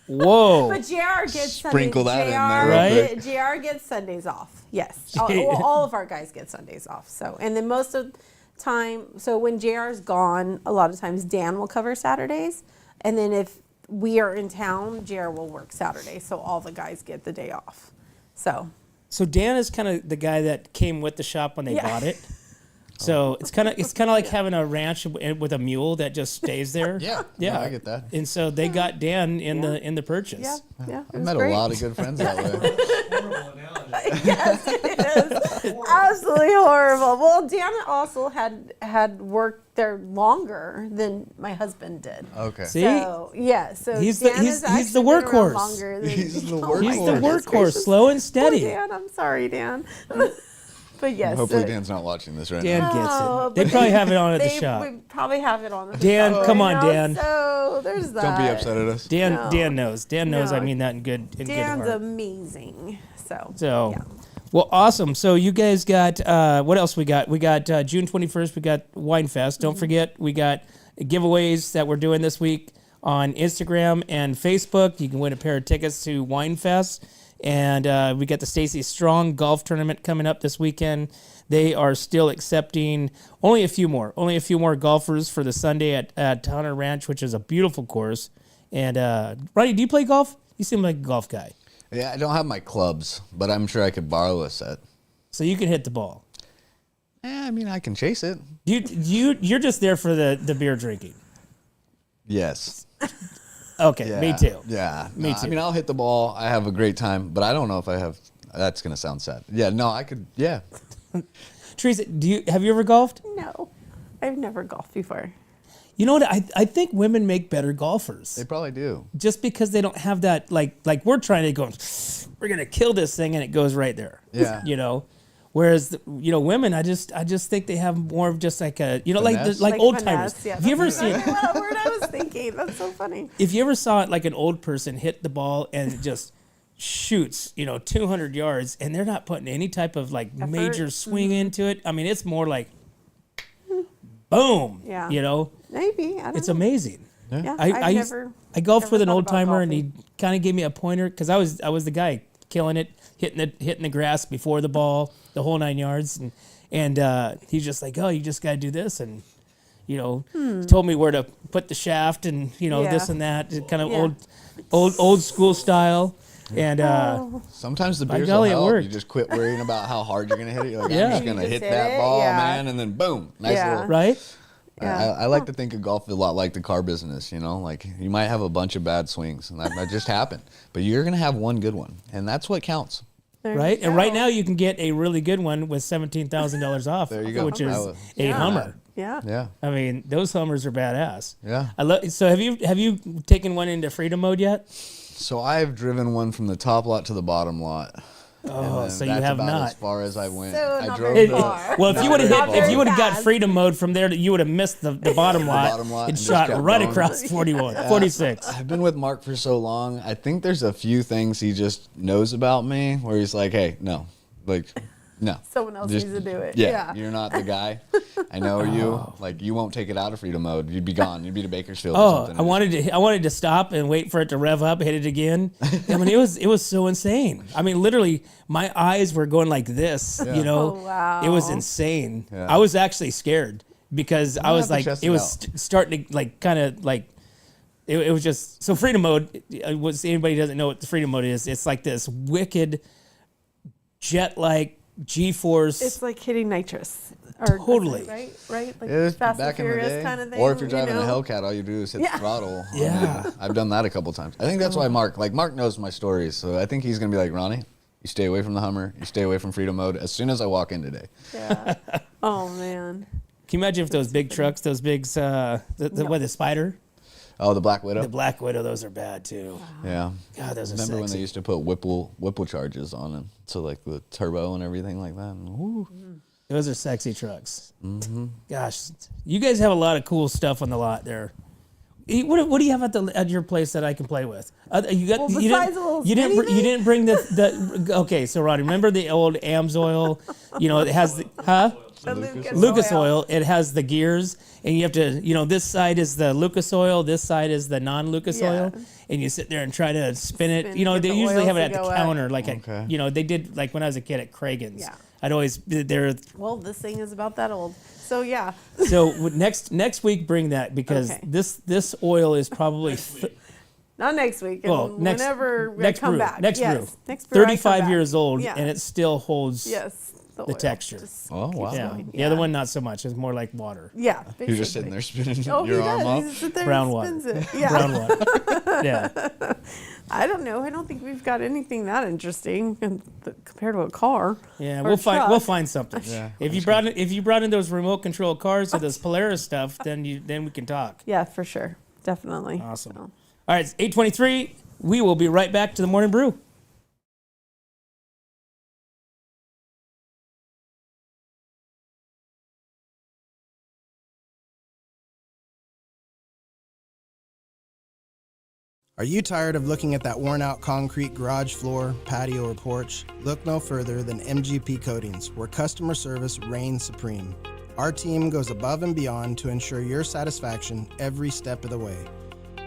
Whoa. But JR gets Sprinkle Sundays. that in there real Right? JR gets Sundays off. Yes, all of our guys get Sundays off. So, and then most of the time, so when JR's gone, a lot of times Dan will cover Saturdays, and then if we are in town, JR will work Saturday. So all the guys get the day off. So So Dan is kind of the guy that came with the shop when they Yeah. bought it. So it's kind of like having a ranch with a mule that just stays there. Yeah, yeah, no, I get that. And so they got Dan in the purchase. yeah, I met a lot of good friends that way. Yes, it is. Absolutely horrible. Well, Dan also had worked there longer than my husband did. Okay. See, So yeah, so He's the- Dan he's- has he's the actually been around workhorse. longer than- He's the Oh my he's the goodness workhorse, gracious. slow and Poor steady. Dan, I'm sorry, Dan. But yes. Hopefully Dan's not watching this right Dan now. gets it. They probably have it on at the shop. We probably have it on the Dan, shop come right on, now, Dan. So there's that. Don't be upset at us. Dan knows. Dan knows. I No. mean that in good Dan's heart. amazing. So So, yeah. well, awesome. So you guys got what else we got? We got June 21st. We got Wine Fest. Don't forget, we got giveaways that we're doing this week on Instagram and Facebook. You can win a pair of tickets to Wine Fest, and we got the Stacy Strong Golf Tournament coming up this weekend. They are still accepting only a few more golfers for the Sunday at Hunter Ranch, which is a beautiful course. And Ronnie, do you play golf? You seem like a golf guy. Yeah, I don't have my clubs, but I'm sure I could borrow a set. So you can hit the ball. Yeah, I mean, I can chase it. You're just there for the beer drinking. Yes. Okay, Yeah. me too. Yeah. Me No, too. I mean, I'll hit the ball. I have a great time, but I don't know if I have. That's going to sound sad. Yeah, no, I could. Yeah. Teresa, have you ever golfed? No, I've never golfed before. You know what? I think women make better golfers. They probably do. Just because they don't have that, like we're trying to go, we're going to kill this thing, and it goes right there. Yeah. You know? Whereas, women, I just think they have more of just like a, Finesse? like old timers. finesse, yeah, Have you ever that's seen, what word I was thinking. That's so funny. if you ever saw it like an old person hit the ball and it just shoots, 200 yards, and they're not putting any type of like major swing into it. I mean, it's more like, boom. Yeah. Maybe. I don't It's know. amazing. Yeah, I golfed with an thought old about timer, and golfing. he kind of gave me a pointer because I was the guy killing it, hitting the grass before the ball, the whole 9 yards, and he's just like, oh, you just got to do this, and told me where to put the shaft, and this and that, kind of Yeah. old school style, and Sometimes the By beers golly, it will help. worked. You just quit worrying about how hard you're going to hit it. You're like, Yeah. I'm just going to You hit just that hit it, ball, yeah. man, and then boom. Nice Yeah. little. right. Yeah. I like to think of golf a lot like the car business, like you might have a bunch of bad swings, and that might just happen, but you're going to have one good one, and that's what counts. There you Right, and right go. now you can get a really good one with $17,000 off, There you go. which is That was- a Hummer. Yeah. Yeah. I mean, those Hummers are badass. Yeah. I love. So have you taken one into freedom mode yet? So I've driven one from the top lot to the bottom lot. Oh, And so you that's have about not. as far as I went. So I not drove very the, far. Well, if Not you would have very hit, far. if you would have got fast. freedom mode from there, you would have missed the bottom lot, bottom lot and and just shot kept right going. across 46. I've been with Mark for so long. I think there's a few things he just knows about me where he's like, hey, no. No. Someone else Just- needs to do it. Yeah, you're not the guy. I know you. Like, you won't take it out of freedom mode. You'd be gone. You'd be to Bakersfield or Oh, something. I wanted to stop and wait for it to rev up, hit it again. I mean, it was so insane. I mean, literally, my eyes were going like this. Yeah. Oh, wow. It was insane. Yeah. I was actually scared because I was have to like, test it it was out. starting to like kind of like. It was just so freedom mode. Was anybody doesn't know what the freedom mode is? It's like this wicked jet-like G-force. It's like hitting nitrous. Or Totally. Right? Like It was Fast and back in the Furious day. kind of thing. Or if you're driving you a know? Hellcat, all you do is hit Yeah. the throttle. Yeah. I've done that a couple times. I think that's why Mark knows my stories. So I think he's going to be like, Ronnie, you stay away from the Hummer. You stay away from freedom mode as soon as I walk in today. Yeah. Oh, man. Can you imagine if those big trucks, those big, the Spider? Oh, the Black Widow? The Black Widow, those are bad too. Yeah. God, those are Remember when sexy. they used to put Whipple charges on them? So like the turbo and everything like that. Woo. Those are sexy trucks. Gosh, you guys have a lot of cool stuff on the lot there. What do you have at your place that I can play with? You got Well, you besides didn't a little you didn't spinny you didn't bring the okay. So Ronnie, remember the old AMSOIL? It has the Lucas oil. It has the gears, and you have to this side is the Lucas oil, this side is the non-Lucas Yeah. oil, and you sit there and try to spin it. Get They the usually oil have it to at the go up. counter, like Okay. they did like when I was a kid at Cragen's. Yeah. I'd always there. Well, this thing is about that old. So, yeah. So next week, bring that because Okay. this oil is probably Not next week. well next whenever next I come brew, back. next yes. brew. Next brew I come 35 back. years old Yeah. and it still holds Yes. the oil. texture. Just Oh, wow. keeps Yeah. going. The other one not so much. It's more like water. Yeah. You're just sitting there spinning Oh, your he arm does. off. He sits there Brown and water. spins it. Yeah. Brown water. Yeah. I don't know. I don't think we've got anything that interesting compared to a car. Yeah, or we'll a find truck. We'll find something. Yeah. If you brought in those remote control cars or those Polaris stuff, then we can talk. Yeah, for sure. Definitely. Awesome. So. All right, it's 8:23. We will be right back to the Morning Brew. Are you tired of looking at that worn-out concrete garage floor, patio, or porch? Look no further than MGP Coatings, where customer service reigns supreme. Our team goes above and beyond to ensure your satisfaction every step of the way.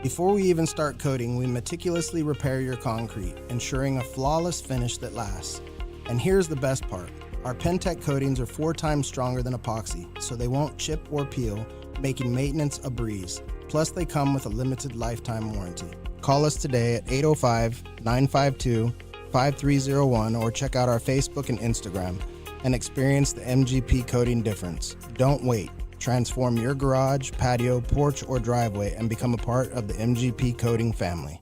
Before we even start coating, we meticulously repair your concrete, ensuring a flawless finish that lasts. And here's the best part. Our Pentec coatings are 4 times stronger than epoxy, so they won't chip or peel, making maintenance a breeze. Plus, they come with a limited lifetime warranty. Call us today at 805-952-5301 or check out our Facebook and Instagram and experience the MGP coating difference. Don't wait. Transform your garage, patio, porch, or driveway and become a part of the MGP coating family.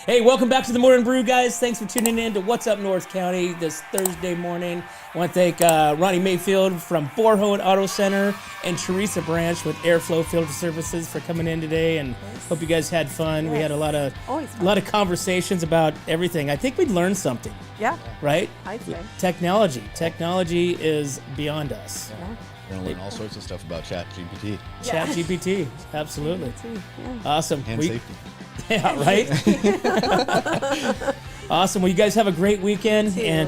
Hey, welcome back to the Morning Brew, guys. Thanks for tuning in to What's Up North County this Thursday morning. I want to thank Ronnie Mayfield from Borhone Auto Center and Teresa Branch with Airflow Filter Services for coming in today, and hope you guys had fun. Yes. We had a lot of conversations about everything. I think we learned something. Yeah. Right? I'd say. Technology is beyond us. Yeah. We're going to learn all sorts of stuff about ChatGPT. ChatGPT, absolutely. Yeah. Awesome. And safety. Yeah, right? Awesome. Well, you guys have a great weekend. And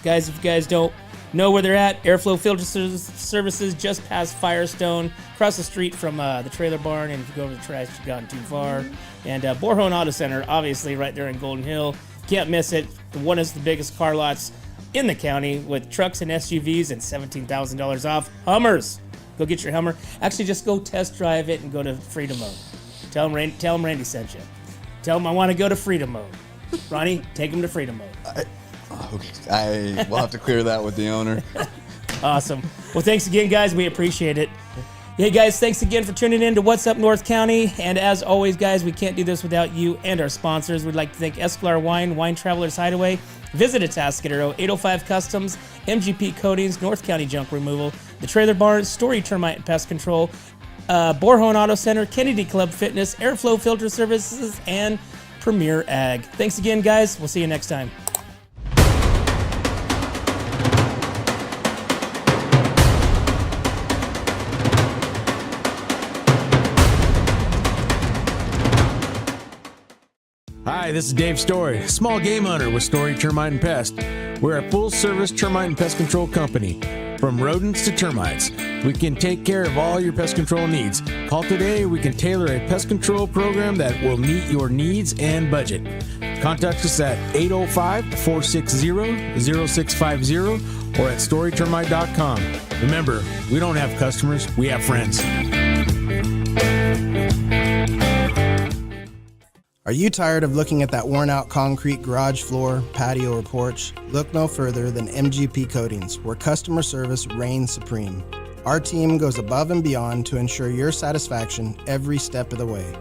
guys, if you guys don't know where they're at, Airflow Filter Services just past Firestone, across the street from the trailer barn. And if you go over the trash, you've gone too far. And Borhone Auto Center, obviously, right there in Golden Hill. Can't miss it. One is the biggest car lots in the county with trucks and SUVs and $17,000 off Hummers. Go get your Hummer. Actually, just go test drive it and go to Freedom Mode. Tell him Randy sent you. Tell him I want to go to Freedom Mode. Ronnie, take him to Freedom Mode. I will have to clear that with the owner. Awesome. Well, thanks again, guys. We appreciate it. Hey, guys, thanks again for tuning in to What's Up North County. And as always, guys, we can't do this without you and our sponsors. We'd like to thank Escalar Wine Travelers Hideaway. Visit Atascadero, 805 Customs, MGP Coatings, North County Junk Removal, The Trailer Barn, Story Termite and Pest Control, Borhone Auto Center, Kennedy Club Fitness, Airflow Filter Services, and Premier Ag. Thanks again, guys. We'll see you next time. Hi, this is Dave Story, small game hunter with Story Termite and Pest. We're a full-service termite and pest control company. From rodents to termites, we can take care of all your pest control needs. Call today. We can tailor a pest control program that will meet your needs and budget. Contact us at 805-460-0650 or at storytermite.com. Remember, we don't have customers, we have friends. Are you tired of looking at that worn-out concrete garage floor, patio, or porch? Look no further than MGP Coatings, where customer service reigns supreme. Our team goes above and beyond to ensure your satisfaction every step of the way.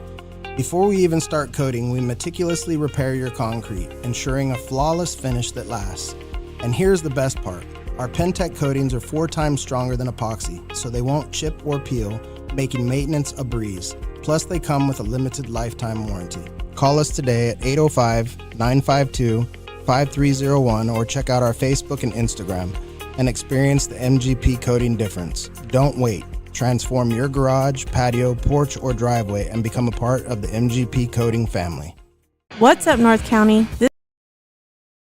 Before we even start coating, we meticulously repair your concrete, ensuring a flawless finish that lasts. And here's the best part. Our Pentec coatings are 4 times stronger than epoxy, so they won't chip or peel, making maintenance a breeze. Plus, they come with a limited lifetime warranty. Call us today at 805-952-5301 or check out our Facebook and Instagram and experience the MGP coating difference. Don't wait. Transform your garage, patio, porch, or driveway and become a part of the MGP coating family. What's up, North County? This is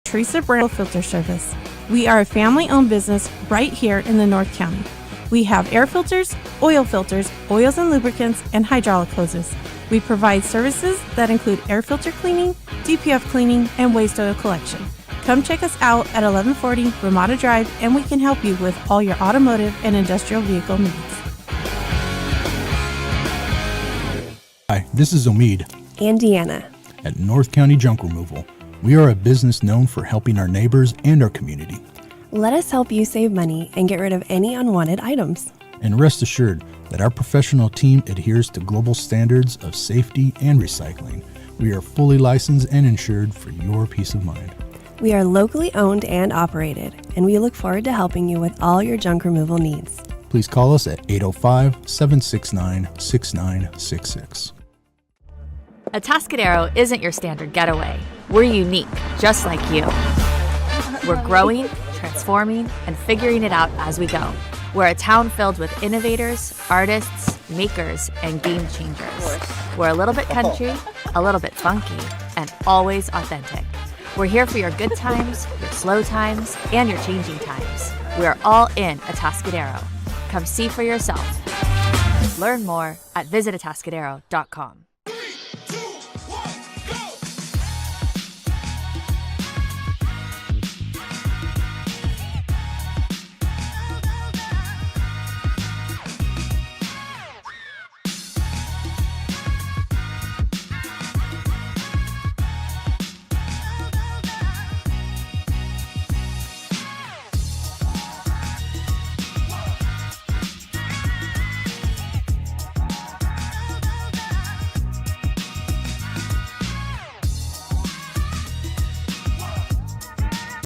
Teresa Branch Filter Service. We are a family-owned business right here in the North County. We have air filters, oils and lubricants, and hydraulic hoses. We provide services that include air filter cleaning, DPF cleaning, and waste oil collection. Come check us out at 1140 Ramada Drive, and we can help you with all your automotive and industrial vehicle needs. Hi, this is Omid And Deanna. at North County Junk Removal. We are a business known for helping our neighbors and our community. Let us help you save money and get rid of any unwanted items. And rest assured that our professional team adheres to global standards of safety and recycling. We are fully licensed and insured for your peace of mind. We are locally owned and operated, and we look forward to helping you with all your junk removal needs. Please call us at 805-769-6966. Atascadero isn't your standard getaway. We're unique, just like you. We're growing, transforming, and figuring it out as we go. We're a town filled with innovators, artists, makers, and game changers. We're a little bit country, a little bit funky, and always authentic. We're here for your good times, your slow times, and your changing times. We're all in Atascadero. Come see for yourself. Learn more at visitatascadero.com.